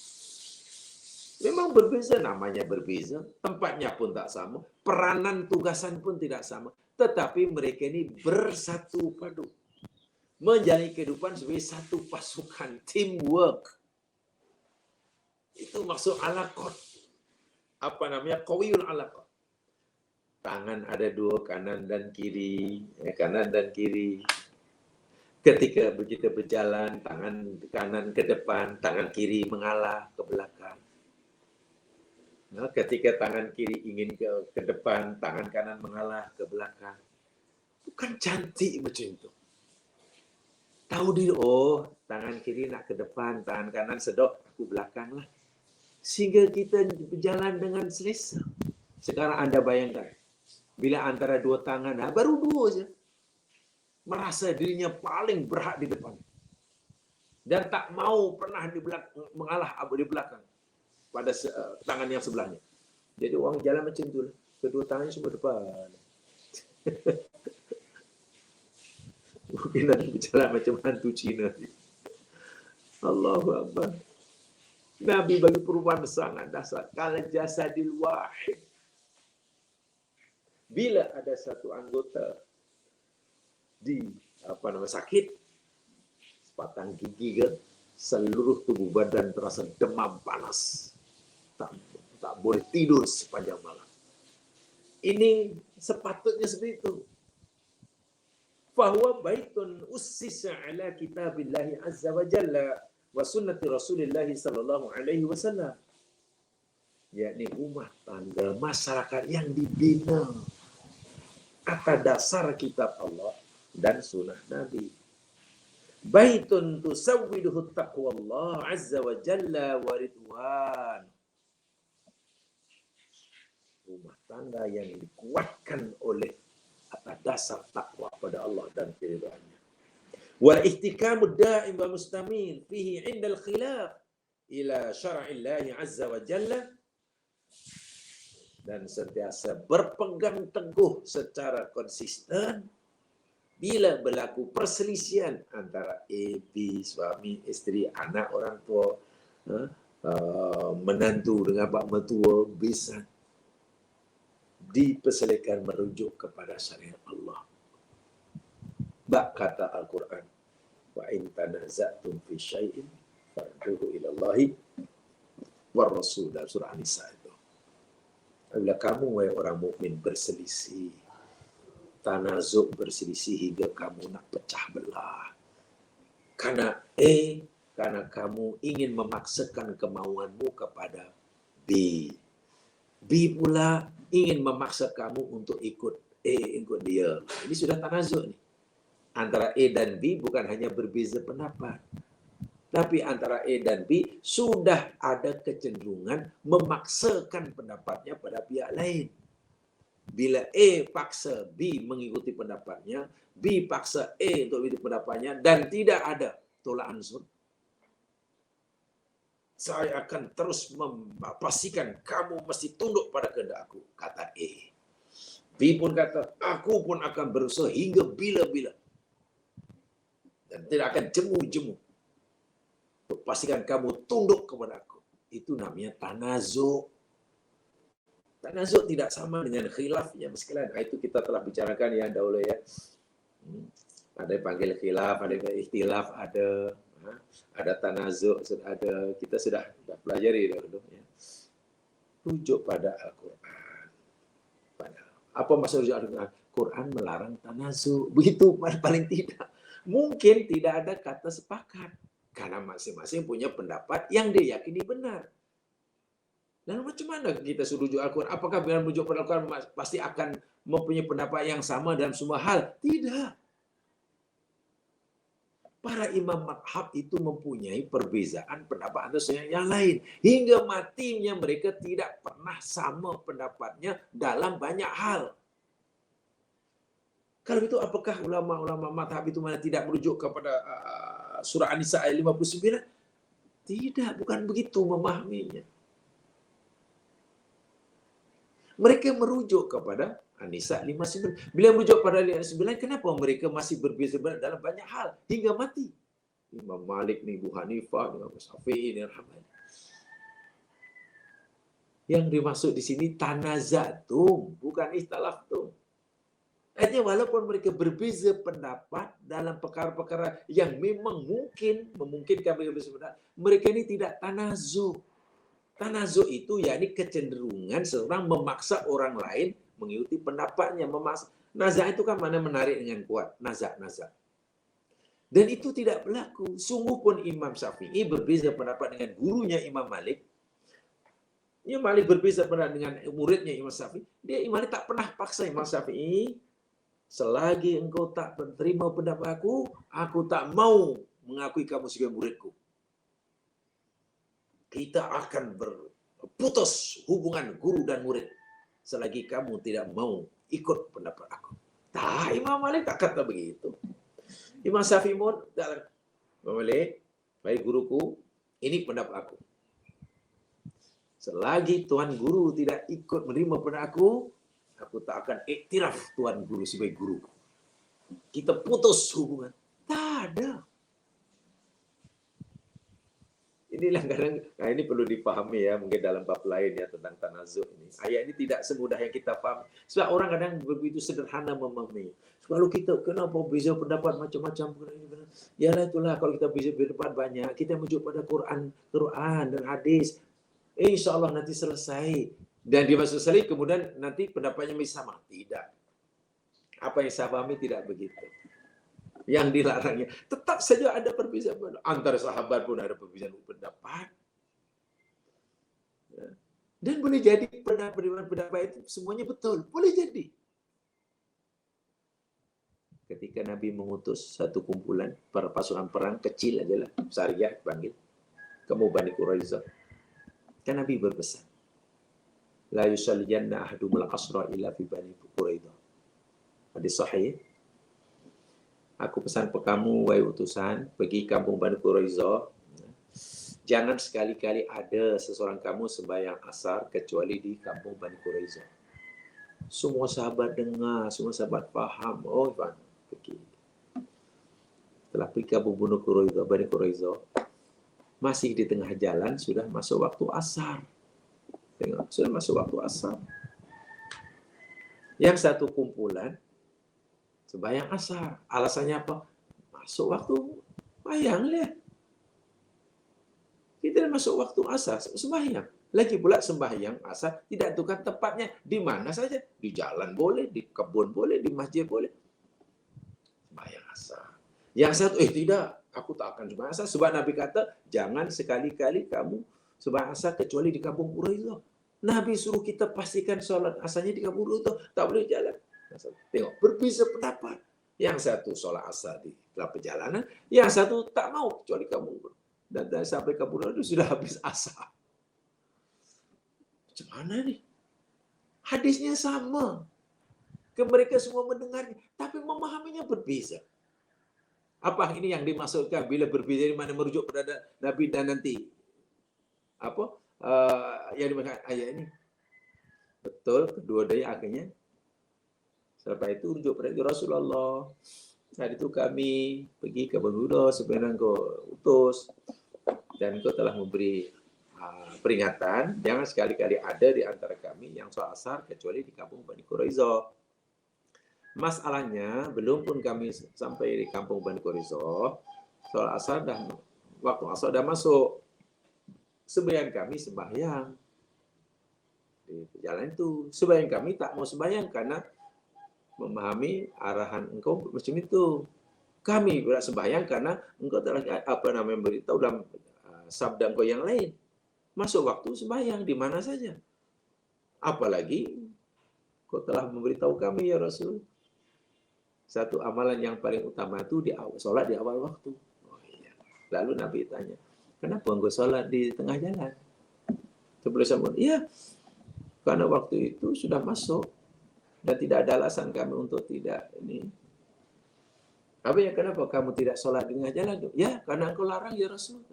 Memang berbeza, namanya berbeza. Tempatnya pun tak sama. Peranan tugasan pun tidak sama. Tetapi mereka ini bersatu padu. Menjalani kehidupan sebagai satu pasukan. Teamwork. Itu maksud alaqat. Apa namanya? Qawiyul alaqat. Tangan ada dua, kanan dan kiri. Kanan dan kiri. Ketika kita berjalan, tangan kanan ke depan, tangan kiri mengalah ke belakang. Nah, ketika tangan kiri ingin ke depan, tangan kanan mengalah ke belakang. Bukan cantik macam itu. Tahu diri, oh tangan kiri nak ke depan, tangan kanan sedok, aku belakang lah. Sehingga kita berjalan dengan selesa. Sekarang Anda bayangkan, bila antara dua tangan, baru dua saja, merasa dirinya paling berhak di depan. Dan tak mau pernah mengalah di belakang pada tangan yang sebelahnya. Jadi orang jalan macam tu lah. Kedua tangannya semua depan. Mungkin nanti berjalan macam hantu Cina. Allahu Akbar. Nabi bagi perubahan sangat dasar. Kal jasadil wahid. Bila ada satu anggota sakit, sepatang gigi ke, seluruh tubuh badan terasa demam panas. Tak boleh tidur sepanjang malam. Ini sepatutnya seperti itu. Fahuwa baitun ussisa ala kitabillahi azza wa jalla wa sunnati Rasulillah sallallahu alaihi wasallam. Yakni rumah tangga masyarakat yang dibina atas dasar kitab Allah dan sunnah Nabi. Baitun tusawwiduhu taqwallah azza wa jalla wa ridwan. Rumah tangga yang dikuatkan oleh atas dasar takwa pada Allah dan keridhaannya. Wa ihtikamud da'im wa mustamil fihi 'inda al-khilaf ila syar'illahi azza wa jalla, dan sentiasa berpegang teguh secara konsisten bila berlaku perselisihan antara A, B, suami, isteri, anak, orang tua, menantu dengan pak mertua, bisa dipersilakan merujuk kepada syariat Allah. Bak kata Al-Quran, wa in tanaza'tum fi syai'in farduhu ila Allahi war Rasul, dalam surah An-Nisa itu. Bila kamu wahai orang mukmin berselisih, tanazuk, berselisih hingga kamu nak pecah belah, karena kamu ingin memaksakan kemauanmu kepada B. B pula ingin memaksa kamu untuk ikut dia. Ini sudah tanazuk nih. Antara A dan B bukan hanya berbeza pendapat, tapi antara A dan B sudah ada kecenderungan memaksakan pendapatnya pada pihak lain. Bila A paksa B mengikuti pendapatnya, B paksa A untuk mengikuti pendapatnya, dan tidak ada tolak ansur, saya akan terus memastikan kamu mesti tunduk pada kehendak aku, kata A. B pun kata, aku pun akan berusaha hingga bila-bila. Dan tidak akan jemu-jemu. Pastikan kamu tunduk kepada aku. Itu namanya tanazuk. Tanazuk tidak sama dengan khilaf ya sekalian. Itu kita telah bicarakan ya dahulu ya. Ada yang panggil khilaf, ada yang ikhtilaf, ada tanazuk, ada, kita sudah pelajari dahulu ya. Rujuk pada Al-Quran. Apa maksud rujuk Al-Quran? Quran melarang tanazu. Begitu paling tidak. Mungkin tidak ada kata sepakat. Karena masing-masing punya pendapat yang dia yakini benar. Dan macam mana kita suruh rujuk Al-Quran? Apakah dengan merujuk pada Al-Quran pasti akan mempunyai pendapat yang sama dalam semua hal? Tidak. Para imam madhab itu mempunyai perbezaan pendapat antara yang lain. Hingga matinya mereka tidak pernah sama pendapatnya dalam banyak hal. Kalau itu apakah ulama-ulama madhab itu mana tidak merujuk kepada surah An-Nisa ayat 59? Tidak, bukan begitu memahaminya. Mereka merujuk kepada An-Nisa 59. Bila merujuk pada 59, kenapa mereka masih berbeza dalam banyak hal hingga mati? Imam Malik ni, Abu Hanifah, Imam Syafi'i ni, yang dimaksud di sini tanazatum, bukan ikhtalaftum. Artinya walaupun mereka berbeza pendapat dalam perkara-perkara yang memang memungkinkan mereka berbeza pendapat, mereka ini tidak tanazu. Tanazu itu yakni kecenderungan seorang memaksa orang lain mengikuti pendapatnya, memaksa. Nazak itu kan mana menarik dengan kuat, nazak. Dan itu tidak berlaku. Sungguh pun Imam Syafi'i berbeza pendapat dengan gurunya Imam Malik. Imam Malik berbeza pendapat dengan muridnya Imam Syafi'i. Imam Malik tak pernah paksa Imam Syafi'i, selagi engkau tak menerima pendapat aku tak mau mengakui kamu sebagai muridku. Kita akan berputus hubungan guru dan murid selagi kamu tidak mau ikut pendapat aku. Tak, Imam Malik tak kata begitu. Imam Syafi'i pun tak. Imam Malik, baik guruku, ini pendapat aku. Selagi tuan guru tidak ikut menerima pendapat aku tak akan iktiraf tuan guru sebagai guru. Kita putus hubungan. Tak ada. Inilah kadang, ini perlu dipahami ya, mungkin dalam bab lain ya tentang tanazuk ini. Ayat ini tidak semudah yang kita paham. Sebab orang kadang begitu sederhana memahami. Kalau kita kenapa beza pendapat macam-macam, yalah itulah kalau kita beza pendapat banyak, kita merujuk pada Quran dan hadis. InsyaAllah nanti selesai. Dan dia masuk selesai, kemudian nanti pendapatnya sama. Tidak. Apa yang saya pahami tidak begitu. Yang dilarangnya. Tetap saja ada perbezaan. Antara sahabat pun ada perbezaan pendapat. Dan boleh jadi pendapat itu semuanya betul. Boleh jadi. Ketika Nabi mengutus satu kumpulan para pasukan perang kecil aja lah. Sariyah panggil. Kamu Bani Quraisyah. Kan Nabi berpesan. La yusalliyanna ahadumul asra illa fi Bani Quraisyah. Hadis sahih. Aku pesan ke kamu, wahai utusan, pergi kampung Bani Quraisyah. Jangan sekali-kali ada seseorang kamu sembahyang asar kecuali di kampung Bani Quraisyah. Semua sahabat dengar, semua sahabat faham. Oh, pergi. Setelah pergi kampung Bani Quraisyah, masih di tengah jalan, sudah masuk waktu asar. Tengok, sudah masuk waktu asar. Yang satu kumpulan, sembahyang asar. Alasannya apa? Masuk waktu sembahyang lah. Kita masuk waktu asar, sembahyang. Lagi pula sembahyang asar tidak tentukan tempatnya di mana saja. Di jalan boleh, di kebun boleh, di masjid boleh. Sembahyang asar. Yang satu, tidak, aku tak akan sembahyang asar. Sebab Nabi kata, jangan sekali-kali kamu sembahyang asar kecuali di kampung Quraisyah. Nabi suruh kita pastikan solat asarnya di kampung Quraisyah. Tak boleh jalan. Tengok, berbeza pendapat. Yang satu sholat asar di dalam perjalanan, yang satu tak mau kecuali kamu. Dan sampai ke bulan itu sudah habis asar. Macam mana nih? Hadisnya sama. Mereka semua mendengarnya, tapi memahaminya berbeza. Apa ini yang dimaksudkan bila berbeza di mana merujuk pada Nabi dan nanti? Apa yang dimaksud ayat ini? Betul, kedua-duanya akhirnya. Selepas itu rujuk pada Rasulullah. Saat itu kami pergi ke Bermuda sebenarnya kau utus dan kau telah memberi peringatan jangan sekali-kali ada di antara kami yang sholat asar kecuali di kampung Bani Quraisyah. Masalahnya belum pun kami sampai di kampung Bani Quraisyah, sholat asar waktu asar dah masuk. Sebagian kami sembahyang di jalan itu. Sebagian kami tak mau sembahyang karena memahami arahan engkau macam itu. Kami berat sembahyang karena engkau telah beritahu dalam sabda engkau yang lain. Masuk waktu sembahyang di mana saja. Apalagi kau telah memberitahu kami ya Rasul. Satu amalan yang paling utama itu sholat di awal waktu. Oh, iya. Lalu Nabi tanya, kenapa engkau sholat di tengah jalan? Sebelum sambut, iya, karena waktu itu sudah masuk dan tidak ada alasan kami untuk tidak ini. Apa ya, kenapa kamu tidak sholat di tengah jalan? Ya, karena engkau larang ya Rasul.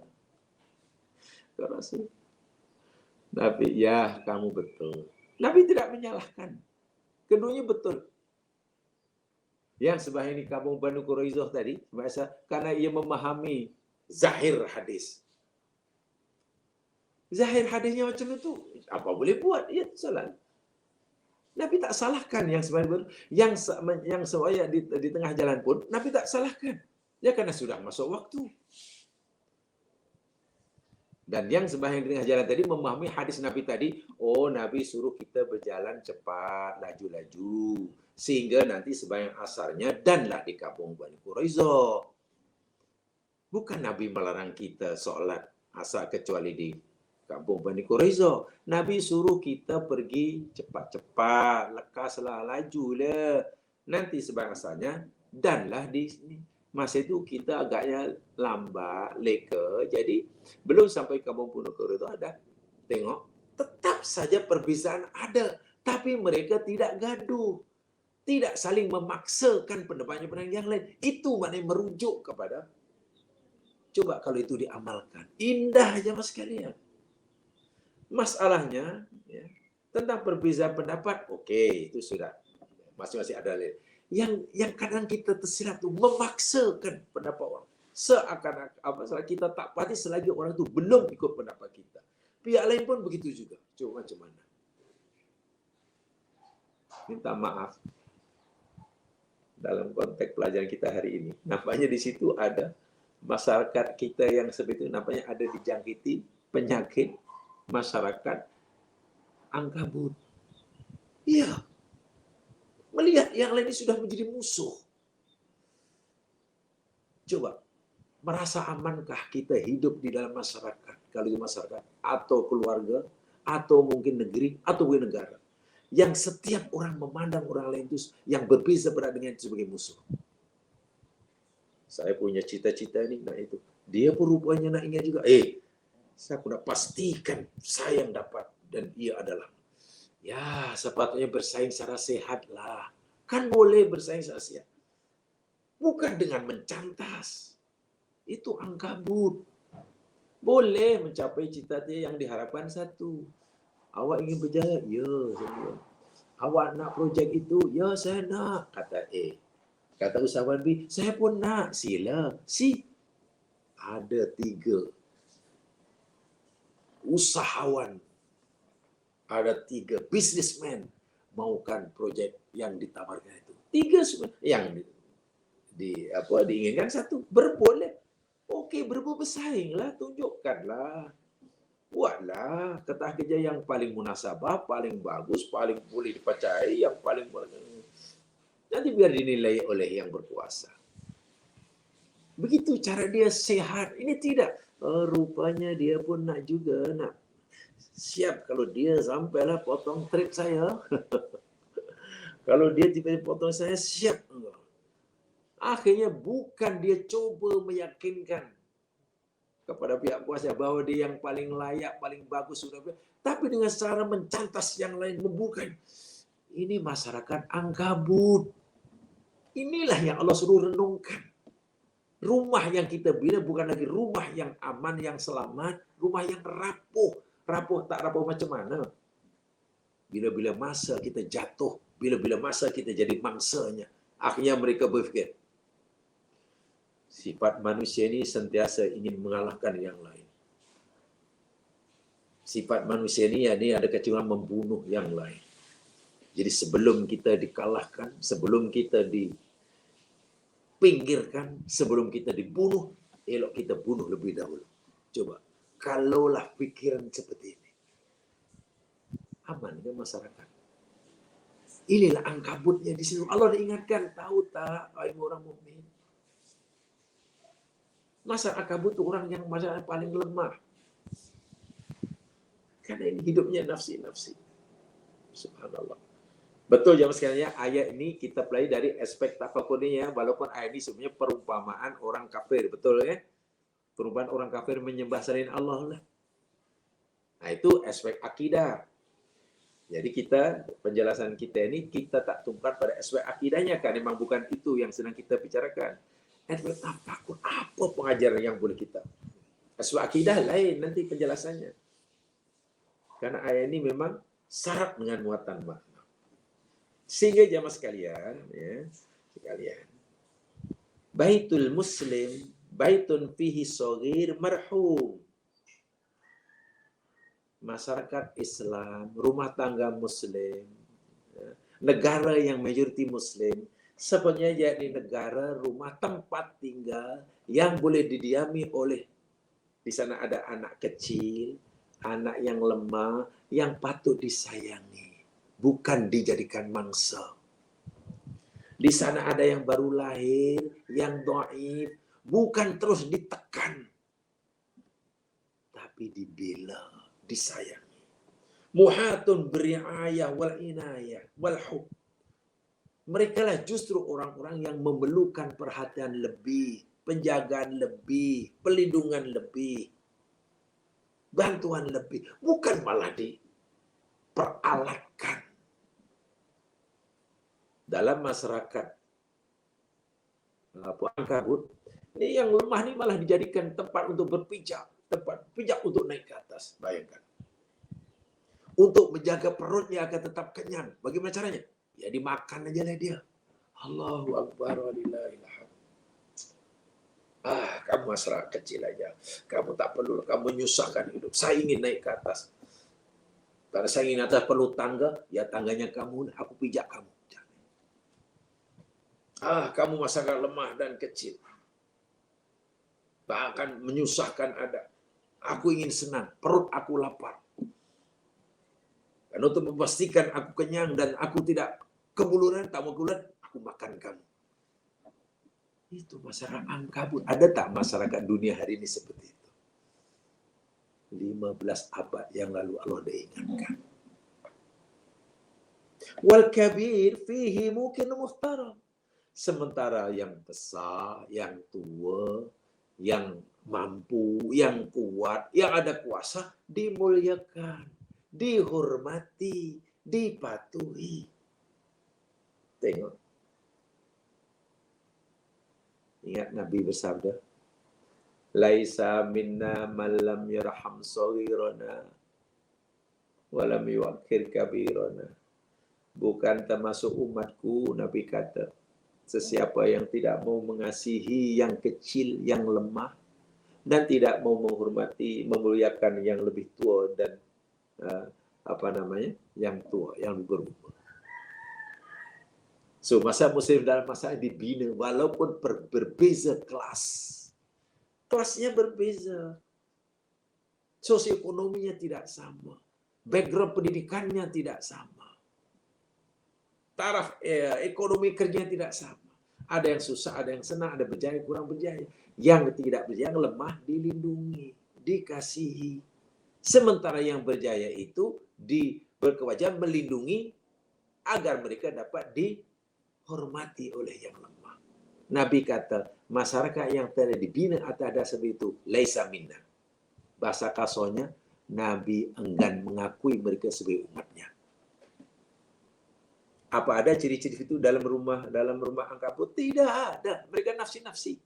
Ya Rasul. Nabi, ya kamu betul. Nabi tidak menyalahkan. Keduanya betul. Yang sembahyang di kampung Banu Quraizoh tadi, karena ia memahami zahir hadis. Zahir hadisnya macam itu, apa boleh buat? Ya, salah. Nabi tak salahkan yang sembahyang, yang sembahyang di tengah jalan pun Nabi tak salahkan. Ya karena sudah masuk waktu. Dan yang sembahyang di tengah jalan tadi memahami hadis Nabi tadi, oh Nabi suruh kita berjalan cepat, laju-laju, sehingga nanti sembahyang asarnya danlah di kampung Bani Quraizoh. Bukan Nabi melarang kita sholat asar kecuali di kampung Bani Quraizoh. Nabi suruh kita pergi cepat-cepat, lekaslah, lajulah. Nanti sembahyang asarnya danlah di sini. Masa itu kita agaknya lambat, leka. Jadi belum sampai kampung Bani Quraizoh ada. Tengok, tetap saja perbezaan ada. Tapi mereka tidak gaduh. Tidak saling memaksakan pendapat yang lain. Itu maknanya merujuk kepada, coba kalau itu diamalkan. Indah aja mas sekalian. Masalahnya ya, tentang perbezaan pendapat, oke, itu sudah masing-masing ada. Yang kadang kita tersilap tuh memaksakan pendapat orang. Seakan-akan kita tak pasti selagi orang itu belum ikut pendapat kita. Pihak lain pun begitu juga. Coba macam mana? Minta maaf. Dalam konteks pelajaran kita hari ini, nampaknya di situ ada masyarakat kita yang seperti itu, nampaknya ada dijangkiti penyakit masyarakat angkabut. Iya. Melihat yang lain sudah menjadi musuh. Coba, merasa amankah kita hidup di dalam masyarakat? Kalau di masyarakat, atau keluarga, atau mungkin negeri, atau mungkin negara. Yang setiap orang memandang orang lain itu yang berbeza berat dengan itu sebagai musuh. Saya punya cita-cita ini, nah itu. Dia pun rupanya nak ingat juga. Saya sudah pastikan saya yang dapat dan ia adalah. Ya, sepatutnya bersaing secara sehat lah. Kan boleh bersaing secara sehat. Bukan dengan mencantas. Itu angkabut. Boleh mencapai cita-cita yang diharapkan satu. Awak ingin berjaya? Ya, saya. Awak nak projek itu? Ya, saya nak. Kata A. Kata usahawan B, saya pun nak. Sila. Si. Ada 3 usahawan. Ada 3 businessman maukan projek yang ditawarkan itu. 3 semua yang diinginkan satu. Berboleh. Okey, bersainglah, tunjukkanlah. Buatlah ketah kerja yang paling munasabah, paling bagus, paling boleh dipercayai, yang paling nanti biar dinilai oleh yang berkuasa. Begitu cara dia sehat. Ini tidak. Rupanya dia pun nak juga, nak siap kalau dia sampailah potong trip saya. Kalau dia tiba-tiba potong saya, siap. Akhirnya bukan dia coba meyakinkan kepada pihak kuasa bahwa dia yang paling layak, paling bagus sudah, tapi dengan cara mencantas yang lain, membuka. Ini masyarakat angkabut. Inilah yang Allah suruh renungkan. Rumah yang kita bina bukan lagi rumah yang aman, yang selamat, rumah yang rapuh. Rapuh tak rapuh macam mana? Bila-bila masa kita jatuh, bila-bila masa kita jadi mangsanya. Akhirnya mereka berfikir, sifat manusia ini sentiasa ingin mengalahkan yang lain. Sifat manusia ini ada kecenderungan membunuh yang lain. Jadi sebelum kita dikalahkan, sebelum kita dipinggirkan, sebelum kita dibunuh, elok kita bunuh lebih dahulu. Coba, kalaulah pikiran seperti ini, aman ke masyarakat? Inilah Ankabutnya di situ. Allah diingatkan, tahu tak, wahai orang mukmin. Masa Ankabut itu orang yang masa paling lemah. Karena ini hidupnya nafsi-nafsi. Subhanallah. Betul jamaah sekalian, ayat ini kita pelajari dari aspek tafakurnya, walaupun ayat ini sebenarnya perumpamaan orang kafir, betul ya? Perumpamaan orang kafir menyembah selain Allah lah. Nah itu aspek akidah. Jadi kita, penjelasan kita ini, kita tak tumpat pada aspek akidahnya, kan memang bukan itu yang sedang kita bicarakan. Aspek tafakur, apa pengajaran yang boleh kita? Aspek akidah lain nanti penjelasannya. Karena ayat ini memang syarat dengan muatan makna. Sehingga jamaah sekalian, ya, Baitul Muslim, baitun fihi shaghir marhum. Masyarakat Islam, rumah tangga Muslim, negara yang majoriti Muslim, sebenarnya jadi negara rumah tempat tinggal yang boleh didiami oleh, di sana ada anak kecil, anak yang lemah, yang patut disayangi. Bukan dijadikan mangsa. Di sana ada yang baru lahir, yang dhaif, bukan terus ditekan, tapi dibela, disayangi. Muhatun beriayah wal inayah wal hub. Mereka lah justru orang-orang yang memerlukan perhatian lebih, penjagaan lebih, pelindungan lebih, bantuan lebih, bukan malah diperalatkan. Dalam masyarakat Ankabut, ini yang lemah ini malah dijadikan tempat untuk berpijak, tempat pijak untuk naik ke atas. Bayangkan. Untuk menjaga perutnya agar tetap kenyang. Bagaimana caranya? Ya dimakan aja lah dia. Allahu Akbar walillahilhamd. Kamu masyarakat kecil aja. Kamu tak perlu, kamu menyusahkan hidup. Saya ingin naik ke atas. Karena saya ingin atas perlu tangga, ya tangganya kamu, aku pijak kamu. Kamu masyarakat lemah dan kecil. Bahkan menyusahkan ada. Aku ingin senang, perut aku lapar. Dan untuk memastikan aku kenyang dan aku tidak kebuluran, tak mau kulat, aku makan kamu. Itu masyarakat Ankabut. Ada tak masyarakat dunia hari ini seperti itu? 15 abad yang lalu Allah dah ingatkan. Wal kabir fihi mungkin muhtaram. Sementara yang besar, yang tua, yang mampu, yang kuat, yang ada kuasa, dimuliakan, dihormati, dipatuhi. Tengok. Ingat Nabi bersabda, Laisa minna man lam yarham saghirana wa lam yuwaqqir kabirana. Bukan termasuk umatku, Nabi kata, sesiapa yang tidak mau mengasihi yang kecil, yang lemah, dan tidak mau menghormati, memuliakan yang lebih tua dan yang tua, yang berumur. So masa Muslim dalam masa dibina, walaupun berbeza kelas, kelasnya berbeza, sosioekonominya tidak sama, background pendidikannya tidak sama. Taraf ekonomi kerja tidak sama. Ada yang susah, ada yang senang, ada berjaya, kurang berjaya. Yang tidak berjaya, yang lemah dilindungi, dikasihi. Sementara yang berjaya itu berkewajiban melindungi agar mereka dapat dihormati oleh yang lemah. Nabi kata, masyarakat yang telah dibina atas dasar itu, laisa minna. Bahasa kasarnya, Nabi enggan mengakui mereka sebagai umatnya. Apa ada ciri-ciri itu dalam rumah Ankabut? Tidak ada. Mereka nafsi-nafsi.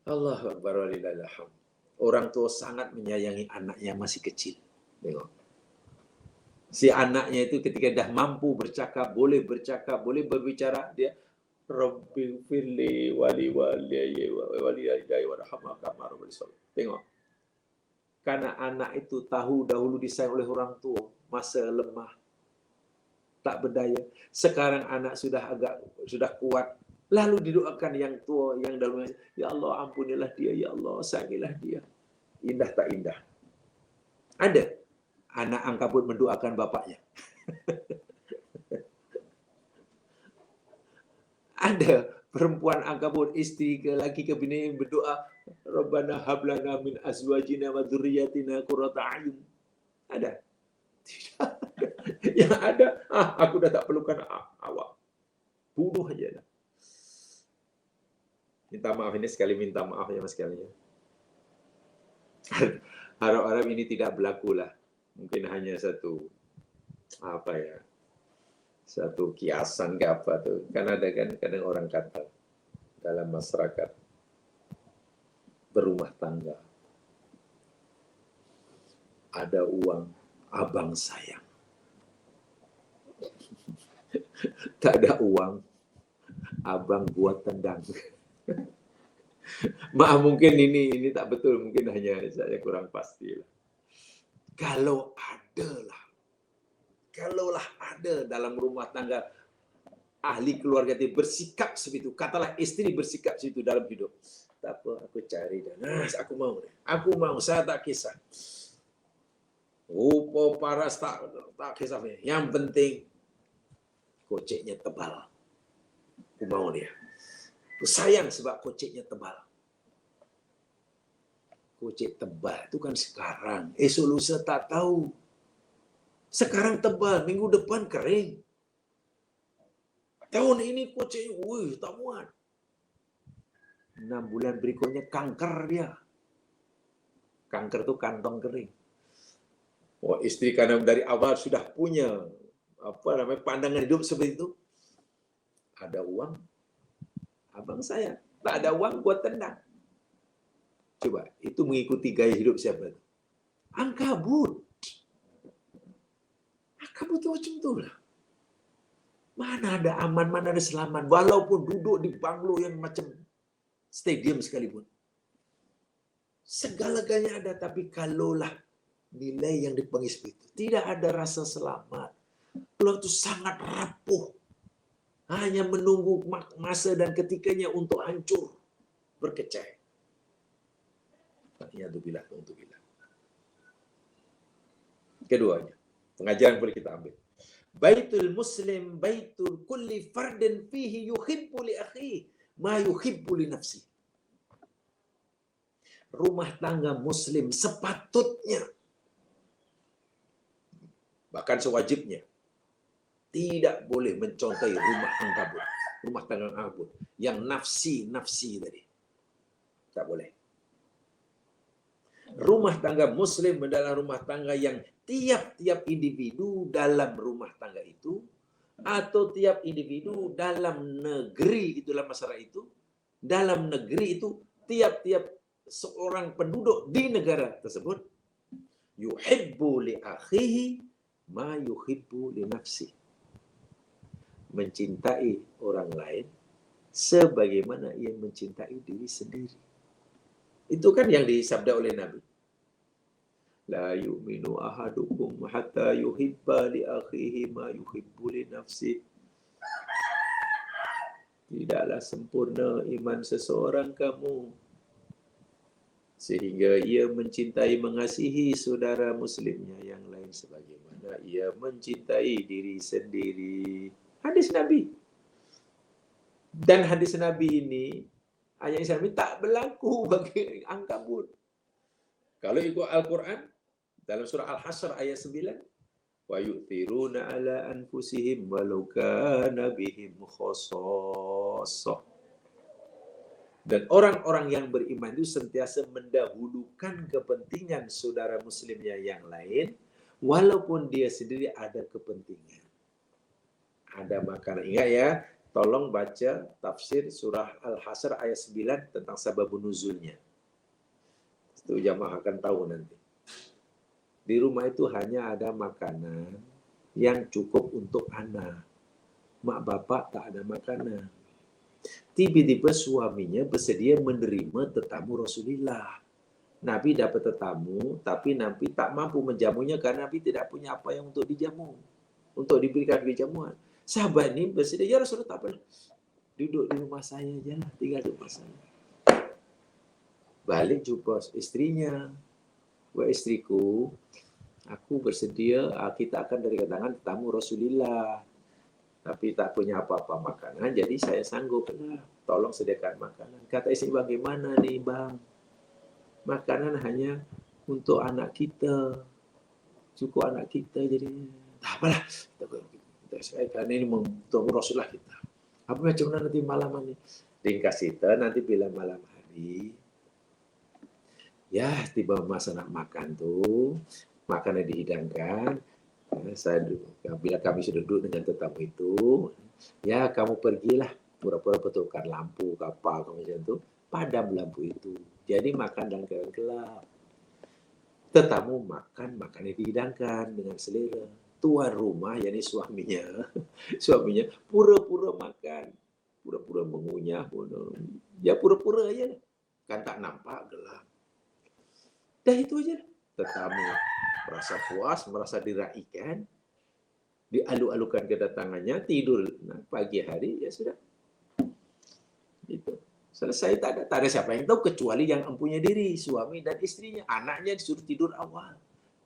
Allahu Akbar walillahilhamd. Orang tua sangat menyayangi anaknya masih kecil. Tengok. Si anaknya itu ketika dah mampu bercakap, boleh berbicara, dia Rabbi firli wali walidayya warhamna kama rabbayani shaghira. Tengok. Karena anak itu tahu dahulu disayang oleh orang tua, masa lemah, tak berdaya. Sekarang anak sudah kuat, lalu didoakan yang tua, yang dahulu, ya Allah ampunilah dia, ya Allah sayangilah dia. Indah tak indah? Ada anak Ankabut mendoakan bapaknya. Ada perempuan angkabut, istri ke laki ke bini yang berdoa, Rabbana hablana min azwajina wa dzurriyyatina qurrata a'yun. Ada? Tidak ada. Yang ada, aku udah tak perlukan awak. Bunuh aja dah. Minta maaf, ini sekali minta maaf ya mas sekalian. Harap-harap ini tidak berlaku lah. Mungkin hanya satu satu kiasan ke apa tuh. Kan ada kan kadang orang kata dalam masyarakat berumah tangga, ada uang, abang sayang. Tak ada uang, abang buat tendang. Maaf mungkin ini tak betul, mungkin hanya saya kurang pasti. Kalaulah ada dalam rumah tangga ahli keluarga itu bersikap seperti itu, katalah istri bersikap seperti itu dalam hidup. Tak apa, aku cari dah. Aku mau, saya tak kisah. Rupa paras tak kisah. Yang penting koceknya tebal. Aku mau dia. Aku sayang sebab koceknya tebal. Kocek tebal itu kan sekarang. Esok lusa tak tahu. Sekarang tebal, minggu depan kering. Tahun ini koceknya, tak muat. 6 bulan berikutnya kanker dia. Kanker itu kantong kering. Oh, istri karena dari awal sudah punya pandangan hidup seperti itu. Ada uang, abang saya. Tak ada uang, buat tendang. Coba, itu mengikuti gaya hidup siapa? Angkabut. Angkabut itu macam itu lah. Mana ada aman, mana ada selamat. Walaupun duduk di banglo yang macam stadium sekalipun. Segala-galanya ada, tapi kalaulah nilai yang dipanggil seperti itu, tidak ada rasa selamat. Peluang itu sangat rapuh. Hanya menunggu masa dan ketikanya untuk hancur, berkecai. Na'udzubillah. Keduanya, pengajaran boleh kita ambil. Baitul muslim, baitul kulli fardin fihi yuhibbu li akhihi ma yuhibbu li nafsi. Rumah tangga muslim sepatutnya, bahkan sewajibnya, tidak boleh mencontohi rumah tangga angkabut yang nafsi tadi. Tak boleh. Rumah tangga muslim adalah rumah tangga yang tiap-tiap individu dalam rumah tangga itu, atau tiap individu dalam negeri itu, dalam masyarakat itu, dalam negeri itu, tiap-tiap seorang penduduk di negara tersebut, yuhibbu li akhihi ma yuhibbu li nafsi. Mencintai orang lain sebagaimana ia mencintai diri sendiri. Itu kan yang disabda oleh Nabi. La yu'minu ahadukum hatta yuhibba li akhihi ma yuhibbu li nafsi. Tidaklah sempurna iman seseorang kamu sehingga ia mencintai, mengasihi saudara muslimnya yang lain sebagaimana ia mencintai diri sendiri. Hadis Nabi. Dan hadis Nabi ini, ayat Nabi tak berlaku bagi angkabut. Kalau ikut Al-Quran, dalam surah Al-Hasr ayat 9, wa yu'thiruna ala anfusihim walau kana bihim khasassah. Dan orang-orang yang beriman itu sentiasa mendahulukan kepentingan saudara muslimnya yang lain, walaupun dia sendiri ada kepentingan. Ada makanan. Ingat ya, tolong baca tafsir surah Al-Hasr ayat 9 tentang sababun nuzulnya. Itu jamaah akan tahu nanti. Di rumah itu hanya ada makanan yang cukup untuk anak. Mak bapak tak ada makanan. Tiba-tiba suaminya bersedia menerima tetamu Rasulullah. Nabi dapat tetamu, tapi Nabi tak mampu menjamunya karena Nabi tidak punya apa yang untuk dijamu, untuk diberikan jamuan. Sahabat ini bersedia, ya Rasulullah, tak apa, duduk di rumah saya aja lah, tinggal di rumah saya. Balik jumpa istrinya, wah istriku, Aku bersedia, kita akan dari kedatangan tamu Rasulullah. Tapi tak punya apa-apa makanan, jadi saya sanggup. Tolong sediakan makanan. Kata istri, bagaimana nih bang? Makanan hanya untuk anak kita. Cukup anak kita jadi. Tak apalah. Kita sesuaikan ini untuk Rasulullah kita. Apa macam mana nanti malam ini? Ringkas kita nanti bila malam hari. Ya, tiba masa nak makan tuh. Makanan dihidangkan. Bila kami sudah duduk dengan tetamu itu, ya kamu pergilah pura-pura betulkan lampu kapal macam itu, padam lampu itu. Jadi makan dalam keadaan gelap. Tetamu makan, makannya dihidangkan dengan selera. Tuan rumah, yakni suaminya pura-pura makan, pura-pura mengunyah, ya pura-pura aja, kan tak nampak gelap. Dah itu aja. Tetamu merasa puas, merasa diraihkan, dialu-alukan kedatangannya, tidur. Nah, pagi hari ya sudah. Itu. Selesai, tak ada siapa yang tahu kecuali yang empunya diri, suami dan istrinya. Anaknya disuruh tidur awal.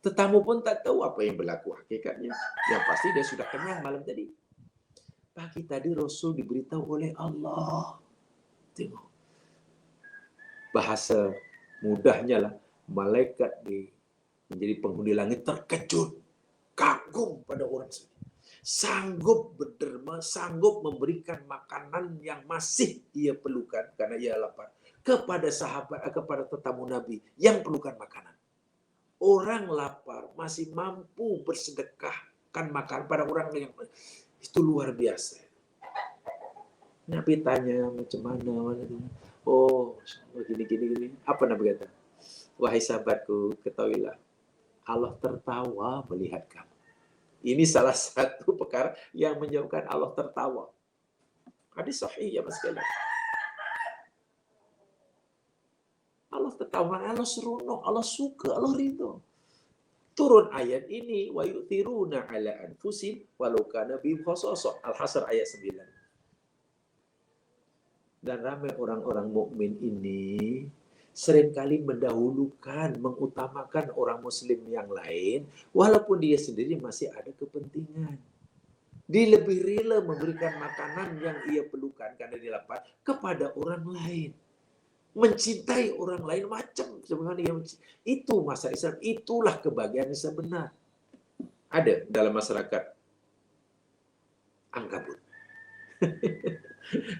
Tetamu pun tak tahu apa yang berlaku hakikatnya. Yang pasti dia sudah kenyang malam tadi. Pagi tadi Rasul diberitahu oleh Allah. Tengok. Bahasa mudahnya lah, malaikat menjadi penghuni langit terkejut, kagum pada orang ini. Sanggup berderma, sanggup memberikan makanan yang masih ia perlukan karena ia lapar kepada sahabat, kepada tetamu Nabi yang perlukan makanan. Orang lapar masih mampu bersedekahkan makan pada orang yang itu luar biasa. Nabi tanya macam mana? Oh, gini. Apa Nabi kata? Wahai sahabatku, ketahuilah, Allah tertawa melihat kamu. Ini salah satu perkara yang menyebabkan Allah tertawa. Hadis sahih ya Mas sekalian. Allah tertawa, Allah seronok, Allah suka, Allah ridho. Turun ayat ini, wa yu'thiruna ala anfusihim walau kana bihim khasasah. Al-Hasr ayat 9. Dan ramai orang-orang mukmin ini seringkali mendahulukan, mengutamakan orang muslim yang lain, walaupun dia sendiri masih ada kepentingan. Dia lebih rela memberikan makanan yang ia perlukan karena dia lapar kepada orang lain. Mencintai orang lain macam sebenarnya yang itu masa Islam, itulah kebahagiaan yang sebenar. Ada dalam masyarakat Ankabut.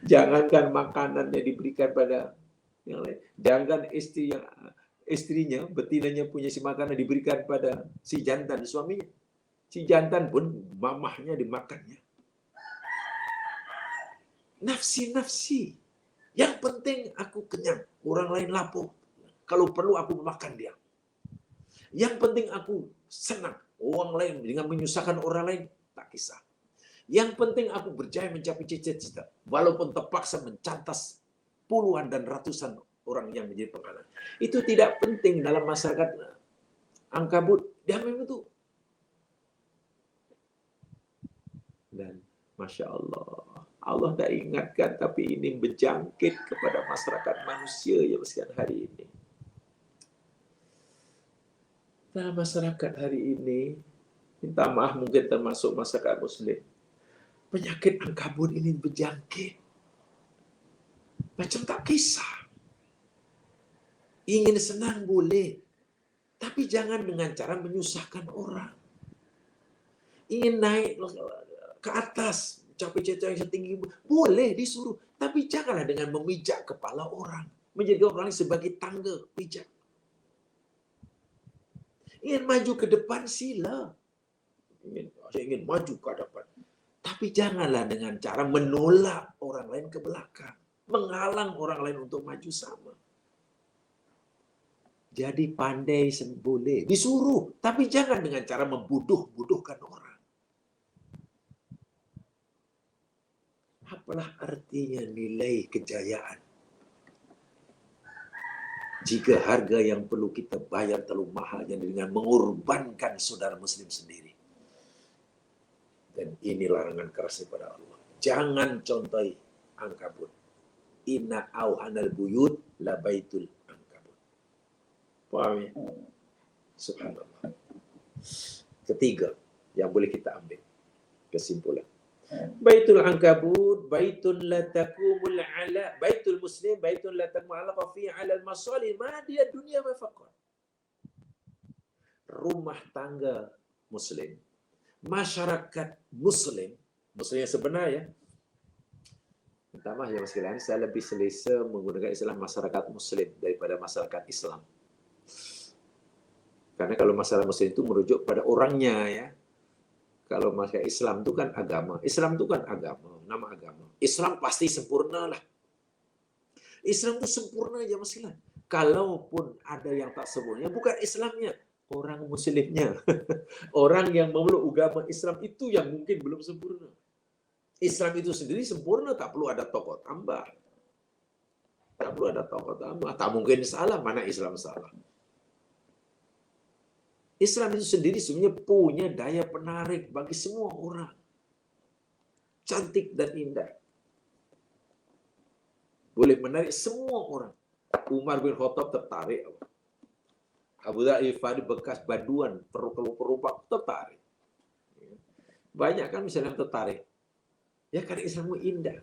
Jangankan makanannya diberikan pada yang lain, jangan istrinya, betinanya punya si makanan diberikan pada si jantan, suaminya. Si jantan pun mamahnya dimakannya. Nafsi-nafsi. Yang penting aku kenyang, orang lain lapar. Kalau perlu aku makan dia. Yang penting aku senang, orang lain dengan menyusahkan orang lain tak kisah. Yang penting aku berjaya mencapai cita-cita, walaupun terpaksa mencantas puluhan dan ratusan orang yang menjadi penghalang. Itu tidak penting dalam masyarakat Ankabut. Dia memang itu. Dan Masya Allah, Allah tak ingatkan, tapi ini berjangkit kepada masyarakat manusia yang sekarang hari ini. Dalam masyarakat hari ini, minta maaf mungkin termasuk masyarakat Muslim, penyakit Ankabut ini berjangkit. Macam tak kisah. Ingin senang boleh, tapi jangan dengan cara menyusahkan orang. Ingin naik ke atas, capai cita yang tinggi, boleh disuruh, tapi janganlah dengan memijak kepala orang, menjadikan orang lain sebagai tangga pijak. Ingin maju ke depan sila, saya ingin maju ke depan, tapi janganlah dengan cara menolak orang lain ke belakang, menghalang orang lain untuk maju sama. Jadi pandai boleh, disuruh, tapi jangan dengan cara membuduh-buduhkan orang. Apalah artinya nilai kejayaan jika harga yang perlu kita bayar terlalu mahal dengan mengorbankan saudara muslim sendiri. Dan ini larangan keras daripada Allah. Jangan contohi Ankabut. Inna auhanal buyut la baitul Ankabut. Paham ya? Subhanallah. Ketiga, yang boleh kita ambil kesimpulan. Baitul Ankabut, baitun la takumul ala, baitul muslim, baitun la takumul ala fi ala al-masalih, ma dia dunia ma faqat. Rumah tangga muslim, masyarakat muslim, muslim yang sebenar ya. Minta maaf ya Mas sekalian, saya lebih selesa menggunakan istilah masyarakat muslim daripada masyarakat Islam. Karena kalau masyarakat muslim itu merujuk pada orangnya ya. Kalau masyarakat Islam itu kan agama. Islam itu kan agama, nama agama. Islam pasti sempurna lah. Islam itu sempurna aja Mas sekalian. Kalaupun ada yang tak sempurna, bukan Islamnya, orang muslimnya. Orang yang memeluk agama Islam itu yang mungkin belum sempurna. Islam itu sendiri sempurna, tak perlu ada tokoh tambah. Tak perlu ada tokoh tambah. Tak mungkin salah, mana Islam salah. Islam itu sendiri sebenarnya punya daya penarik bagi semua orang. Cantik dan indah. Boleh menarik semua orang. Umar bin Khattab tertarik. Abu Dhar Ghifari bekas baduan, perompak tertarik. Banyak kan misalnya yang tertarik. Ya karena Islam itu indah.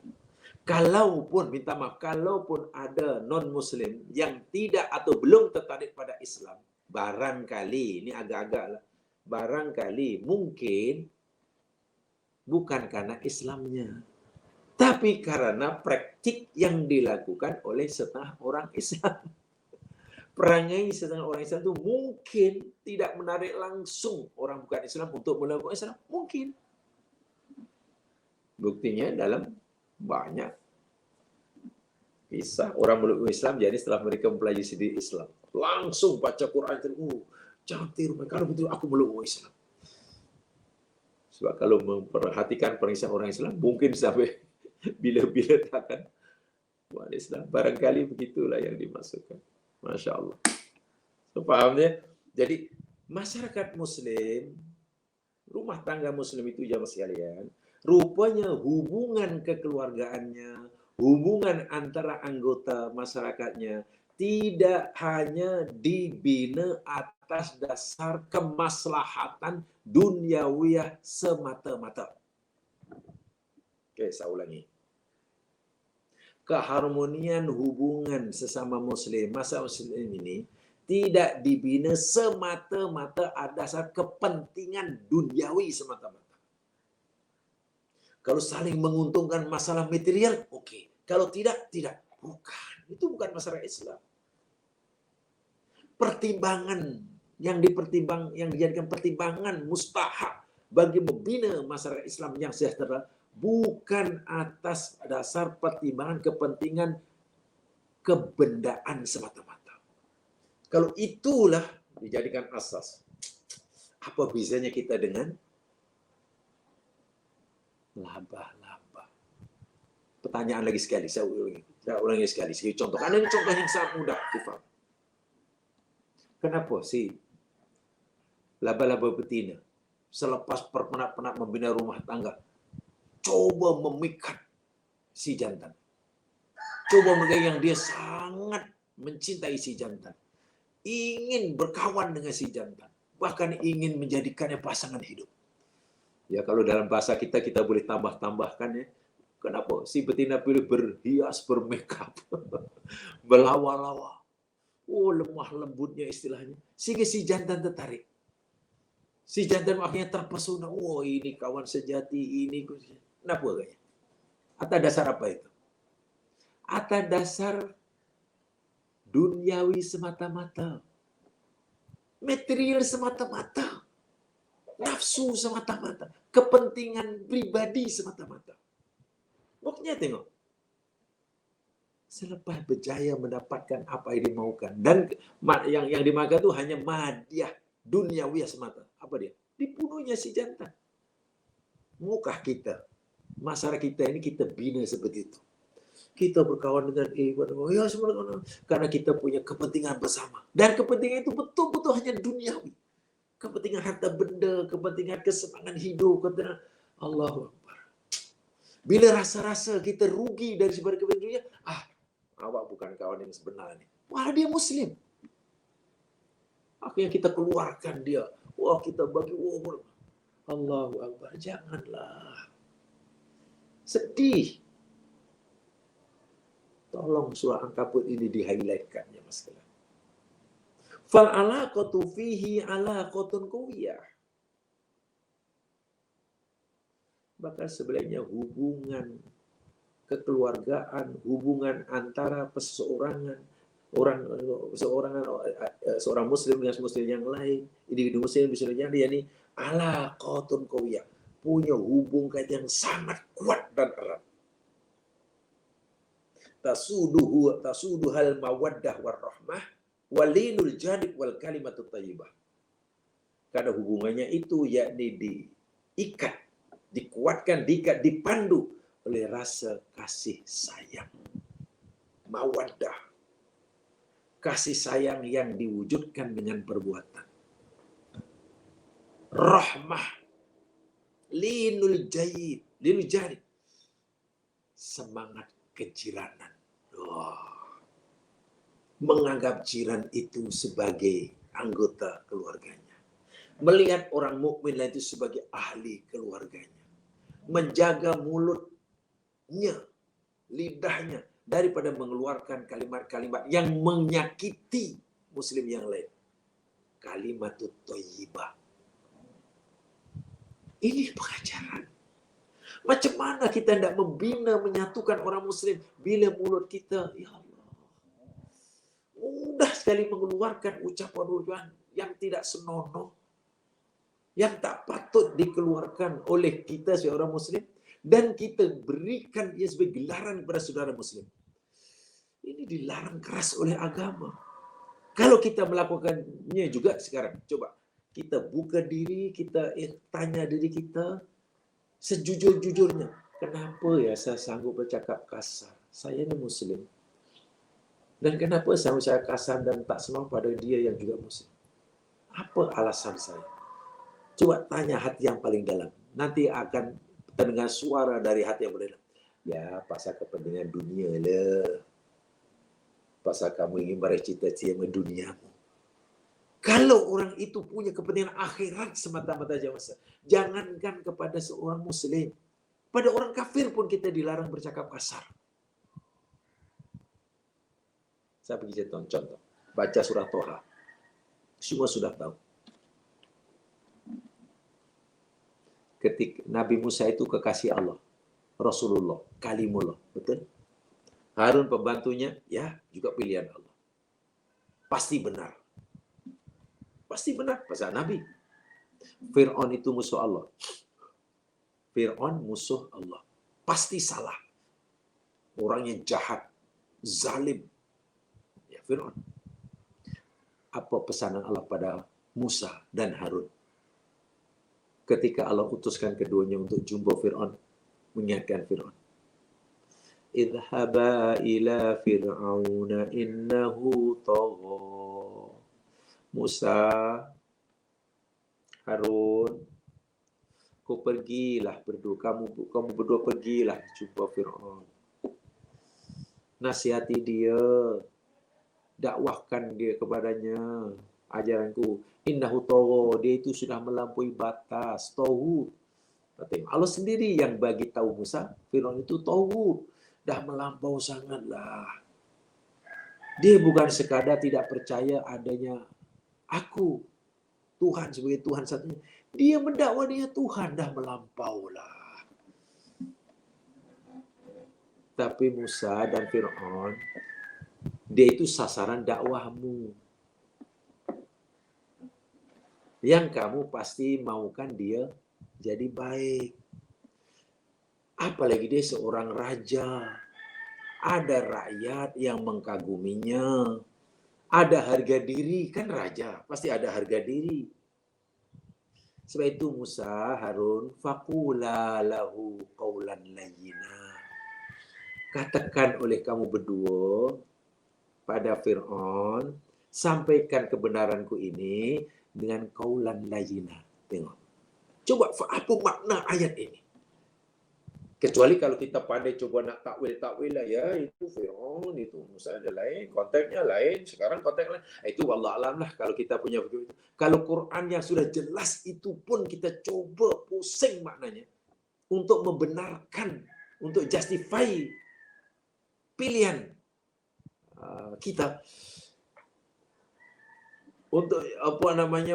Kalaupun, minta maaf, kalaupun ada non-muslim yang tidak atau belum tertarik pada Islam, barangkali, ini agak-agak lah, barangkali mungkin bukan karena Islamnya, tapi karena praktik yang dilakukan oleh setengah orang Islam. Perangai setengah orang Islam itu mungkin tidak menarik langsung orang bukan Islam untuk melakukan Islam. Mungkin. Buktinya dalam banyak kisah orang meluk Islam, jadi setelah mereka mempelajari sendiri Islam, langsung baca Quran itu, cantik, kalau betul aku meluk Islam. Sebab kalau memperhatikan perisai orang Islam, mungkin sampai bila-bila takkan buat Islam. Barangkali begitulah yang dimasukkan. Masya Allah. So, pahamnya? Jadi, masyarakat Muslim, rumah tangga Muslim itu jamaah sekalian, rupanya hubungan kekeluargaannya, hubungan antara anggota masyarakatnya tidak hanya dibina atas dasar kemaslahatan duniawiyah semata-mata. Oke, saya ulangi. Keharmonian hubungan sesama muslim, masa muslim ini tidak dibina semata-mata atas dasar kepentingan duniawi semata-mata. Kalau saling menguntungkan masalah material, oke. Kalau tidak, tidak. Bukan. Itu bukan masalah Islam. Pertimbangan yang dijadikan pertimbangan mustahab bagi membina masyarakat Islam yang sejahtera bukan atas dasar pertimbangan kepentingan kebendaan semata-mata. Kalau itulah dijadikan asas, apa bisanya kita dengan laba-laba? Pertanyaan lagi sekali, saya ulangi sekali. Contoh, karena ini contoh yang sangat mudah difahami. Kenapa sih laba-laba betina selepas penat-penat membina rumah tangga coba memikat si jantan? Coba mereka yang dia sangat mencintai si jantan, ingin berkawan dengan si jantan, bahkan ingin menjadikannya pasangan hidup. Ya kalau dalam bahasa kita boleh tambahkan ya. Kenapa si betina pilih berhias, bermakeup, berlawa-lawa. Oh, lemah lembutnya istilahnya. Sehingga si jantan tertarik. Si jantan akhirnya terpesona. Oh, ini kawan sejati, ini. Kenapa kayaknya? Atas dasar apa itu? Atas dasar duniawi semata-mata. Material semata-mata. Nafsu semata-mata. Kepentingan pribadi semata-mata. Buktinya tengok. Selepas berjaya mendapatkan apa yang dimaukan. Dan yang dimakan itu hanya madiyah, duniawiyah semata. Apa dia? Dibunuhnya si jantan. Maukah kita, masyarakat kita ini kita bina seperti itu? Kita berkawan dengan ya karena kita punya kepentingan bersama. Dan kepentingan itu betul-betul hanya duniawi. Kepentingan harta benda, kepentingan kesenangan hidup, kepentingan Allahu Akbar. Bila rasa-rasa kita rugi dari sebarang kepentingan, awak bukan kawan yang sebenarnya. Wah, dia Muslim. Akhirnya kita keluarkan dia. Wah, kita bagi umur. Allahu Akbar. Janganlah. Sedih. Tolong surah Ankabut ini di-highlightkan ya Mas. Fal alaqatu fihi alaqatun qawiyah. Maka sebenarnya hubungan kekeluargaan, hubungan antara seorang muslim dengan muslim yang lain, individu muslim bisa jadi yakni alaqatun qawiyah, punya hubungan yang sangat kuat dan erat. Tasuduhal mawaddah warahmah walinul janib wal kalimatut thayyibah. Karena hubungannya itu yakni diikat, dikuatkan, dipandu oleh rasa kasih sayang. Mawaddah. Kasih sayang yang diwujudkan dengan perbuatan. Rahmah. Linul janib. Semangat kejiranan. Menganggap jiran itu sebagai anggota keluarganya. Melihat orang mukmin lain itu sebagai ahli keluarganya. Menjaga mulutnya, lidahnya daripada mengeluarkan kalimat-kalimat yang menyakiti muslim yang lain. Kalimatut thayyibah. Ini pengajaran. Macam mana kita hendak membina, menyatukan orang muslim bila mulut kita, ya Allah, mudah sekali mengeluarkan ucapan-ucapan yang tidak senonoh, yang tak patut dikeluarkan oleh kita seorang muslim, dan kita berikan ia sebagai gelaran kepada saudara muslim. Ini dilarang keras oleh agama. Kalau kita melakukannya juga sekarang, coba kita buka diri, kita tanya diri kita sejujur-jujurnya, kenapa ya saya sanggup bercakap kasar? Saya ini muslim. Dan kenapa saya kasar dan tak senang pada dia yang juga muslim? Apa alasan saya? Coba tanya hati yang paling dalam. Nanti akan terdengar suara dari hati yang paling dalam. Ya, pasal kepentingan dunia lah. Pasal kamu ingin meraih cita-cita duniamu. Kalau orang itu punya kepentingan akhirat semata-mata jawasa, jangankan kepada seorang muslim, pada orang kafir pun kita dilarang bercakap kasar. Saya bagi contoh. Baca surah Toha. Semua sudah tahu. Ketika Nabi Musa itu kekasih Allah, Rasulullah, Kalimullah, betul? Harun pembantunya, ya juga pilihan Allah. Pasti benar. Pasti benar, pasal Nabi. Fir'aun itu musuh Allah. Fir'aun musuh Allah. Pasti salah. Orangnya jahat, zalim. Ya, Fir'aun. Apa pesanan Allah pada Musa dan Harun? Ketika Allah utuskan keduanya untuk jumpa Fir'aun, mengingatkan Fir'aun. Idhaba ila fir'auna innahu tagha. Musa, Harun, kau pergilah berdua, kamu berdua pergilah jumpa Fir'aun. Nasihati dia, dakwahkan dia kepadanya ajaranku. Innahu tagha, dia itu sudah melampaui batas, tauhid. Allah sendiri yang bagi tahu Musa, Fir'aun itu tauhid, dah melampau sangatlah. Dia bukan sekadar tidak percaya adanya aku, Tuhan sebagai Tuhan satunya. Dia mendakwa dia Tuhan, dah melampau lah. Tapi Musa dan Fir'aun, dia itu sasaran dakwahmu. Yang kamu pasti maukan dia jadi baik. Apalagi dia seorang raja. Ada rakyat yang mengkaguminya. Ada harga diri, kan raja, pasti ada harga diri. Sebab itu Musa, Harun, faqula lahu qawlan layyina. Katakan oleh kamu berdua pada Fir'aun, sampaikan kebenaranku ini dengan qawlan layyina. Tengok. Coba apa makna ayat ini? Kecuali kalau kita pandai coba nak takwil lah, ya itu Fir'aun, itu Musa ada lain, konteksnya lain, sekarang konteks lain. Itu wallah alam lah kalau kita punya begitu. Kalau Quran yang sudah jelas itu pun kita coba pusing maknanya untuk membenarkan, untuk justify pilihan kita, untuk apa namanya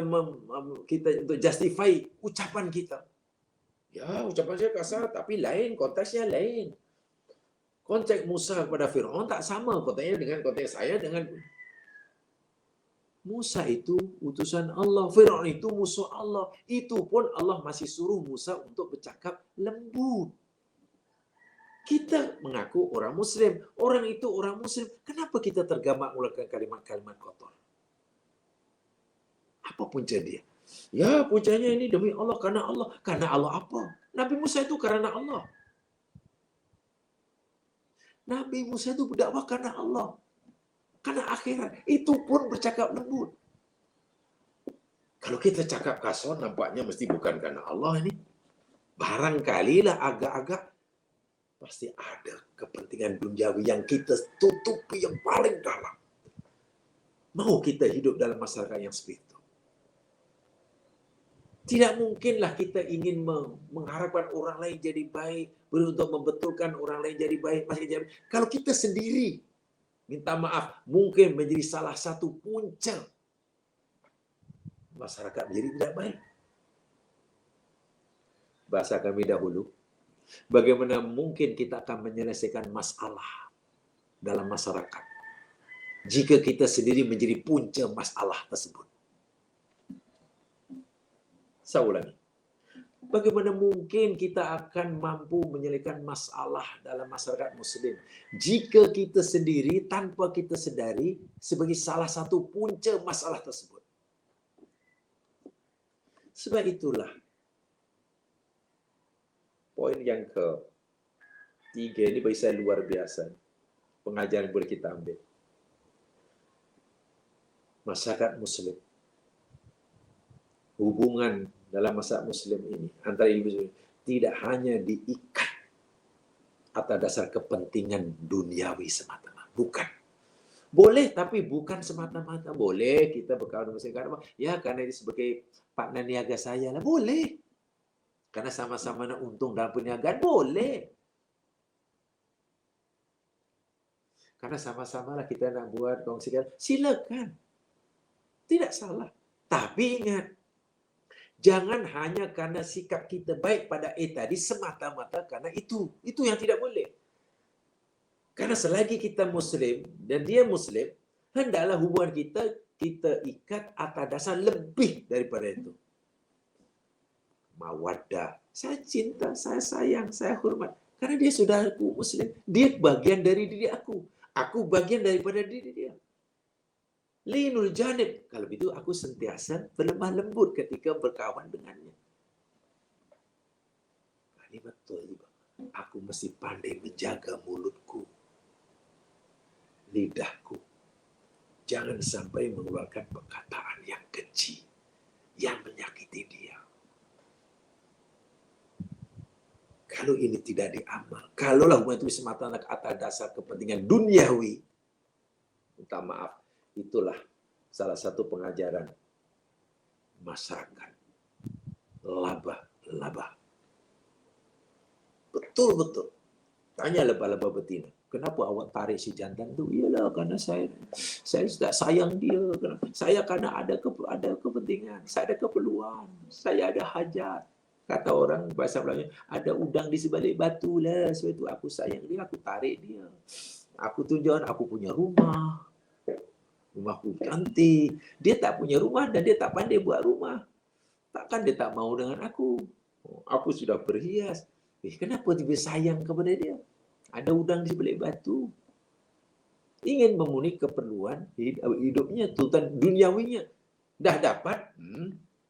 kita untuk justify ucapan kita. Ya, ucapan saya kasar, tapi lain, konteksnya lain. Konteks Musa kepada Fir'aun tak sama konteksnya dengan konteks saya dengan Musa itu utusan Allah, Fir'aun itu musuh Allah. Itu pun Allah masih suruh Musa untuk bercakap lembut. Kita mengaku orang Muslim, orang itu orang Muslim. Kenapa kita tergamak mengeluarkan kalimat-kalimat kotor? Apa punca dia? Ya, puncanya ini demi Allah, karena Allah. Karena Allah apa? Nabi Musa itu karena Allah. Nabi Musa itu berdakwah karena Allah. Karena akhirat. Itu pun bercakap lembut. Kalau kita cakap kasar, nampaknya mesti bukan karena Allah ini. Barangkali lah agak-agak pasti ada kepentingan duniawi yang kita tutupi yang paling dalam. Mau kita hidup dalam masyarakat yang seperti itu? Tidak mungkinlah kita ingin mengharapkan orang lain jadi baik, untuk membetulkan orang lain jadi baik. Kalau kita sendiri, minta maaf, mungkin menjadi salah satu punca masyarakat menjadi tidak baik. Bahasa kami dahulu, bagaimana mungkin kita akan menyelesaikan masalah dalam masyarakat jika kita sendiri menjadi punca masalah tersebut? Saya ulangi. Bagaimana mungkin kita akan mampu menyelesaikan masalah dalam masyarakat Muslim jika kita sendiri tanpa kita sedari sebagai salah satu punca masalah tersebut? Sebab itulah poin yang ketiga ini bagi saya luar biasa. Pengajaran boleh kita ambil. Masyarakat Muslim, hubungan dalam masyarakat Muslim ini antara individu tidak hanya diikat atas dasar kepentingan duniawi semata-mata. Bukan. Boleh, tapi bukan semata-mata. Boleh kita berkawan Muslim karena ya karena ini sebagai partner niaga saya lah. Boleh. Karena sama-sama nak untung dalam perniagaan. Boleh. Karena sama-sama lah kita nak buat kongsikan. Silakan. Tidak salah. Tapi ingat, jangan hanya karena sikap kita baik pada tadi semata-mata karena itu. Itu yang tidak boleh. Karena selagi kita Muslim dan dia Muslim, hendaklah hubungan kita ikat atas dasar lebih daripada itu. Mawaddah. Saya cinta, saya sayang, saya hormat. Karena dia saudaraku Muslim. Dia bagian dari diri aku. Aku bagian daripada diri dia. Linul janib. Kalau begitu aku sentiasa berlemah lembut ketika berkawan dengannya. Ini betul juga. Aku mesti pandai menjaga mulutku, lidahku. Jangan sampai mengeluarkan perkataan yang keji, yang menyakiti dia. Kalau ini tidak diamal, kalaulah hubungan itu semata-mata atas dasar kepentingan duniawi, minta maaf, itulah salah satu pengajaran masyarakat. Laba-laba. Betul-betul. Tanya laba-laba betina. Kenapa awak tarik si jantan tu? Iyalah karena saya tidak sayang dia. Saya karena ada kepentingan. Saya ada keperluan. Saya ada hajat. Kata orang bahasa Melayu, ada udang di sebalik batu lah. Sebab itu aku sayang dia, aku tarik dia. Aku tujuan, aku punya rumah. Rumahku cantik. Dia tak punya rumah dan dia tak pandai buat rumah. Takkan dia tak mau dengan aku. Aku sudah berhias. Kenapa tiba sayang kepada dia? Ada udang di sebalik batu. Ingin memenuhi keperluan hidupnya, tuntutan duniawinya. Dah dapat,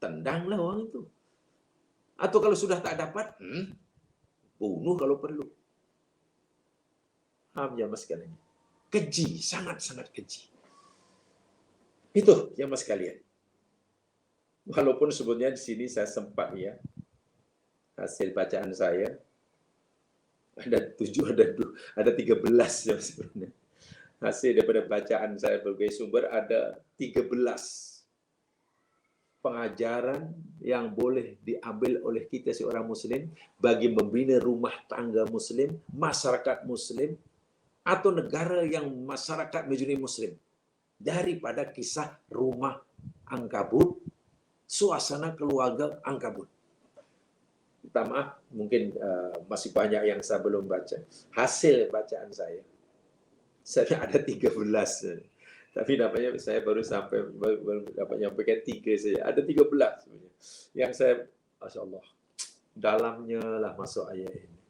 tendanglah orang itu. Atau kalau sudah tak dapat, bunuh kalau perlu. Jamaah sekalian. Keji, sangat-sangat keji. Itu jamaah sekalian. Walaupun sebetulnya di sini saya sempat hasil bacaan saya Ada 7, ada 13 ya sebenarnya. Hasil daripada bacaan saya berbagai sumber ada 13 pengajaran yang boleh diambil oleh kita seorang muslim bagi membina rumah tangga muslim, masyarakat muslim, atau negara yang masyarakat majoriti muslim. Daripada kisah rumah Ankabut, suasana keluarga Ankabut. Minta maaf, mungkin masih banyak yang saya belum baca. Hasil bacaan saya ada 13. Tapi namanya saya baru dapat nyampaikan 3 saja. Ada 13 sebenarnya. Yang saya, Masya Allah, dalamnya lah masuk ayat ini.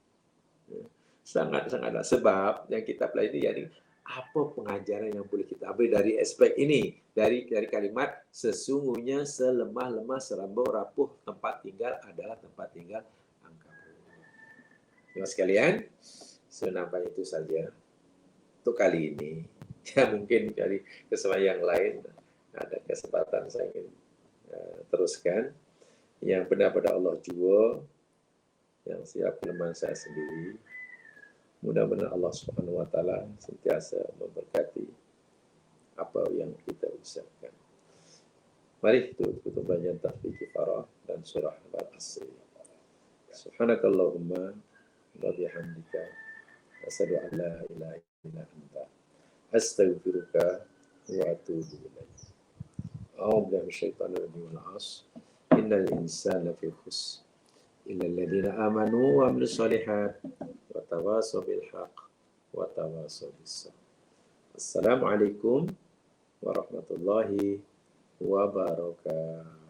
Sangat-sangatlah. Sebab yang kita pelajari ini, apa pengajaran yang boleh kita ambil dari aspek ini, dari kalimat sesungguhnya selemah-lemah serambau rapuh tempat tinggal adalah tempat tinggal Ankabut. Terima sekalian, senampai itu saja untuk kali ini. Ya mungkin dari kesempatan yang lain ada kesempatan saya ingin teruskan. Yang benar pada Allah jua, yang siap kelemahan saya sendiri. Mudah-mudahan Allah Subhanahu wa taala sentiasa memberkati apa yang kita usahakan. Mari tutup banyak tahfiz kifarah dan surah Al-Asr. Subhanakallahumma wa bihamdika asyhadu an la ilaha illa anta astaghfiruka wa atubu ilaik. A'udzu billahi minasyaitonir rajim. Innal insana lafi khusr illa alladziina aamanu wa 'amilus shalihaat wa tawashaw bil haqq wa tawashaw bis sabr. Assalamualaikum warahmatullahi wabarakatuh.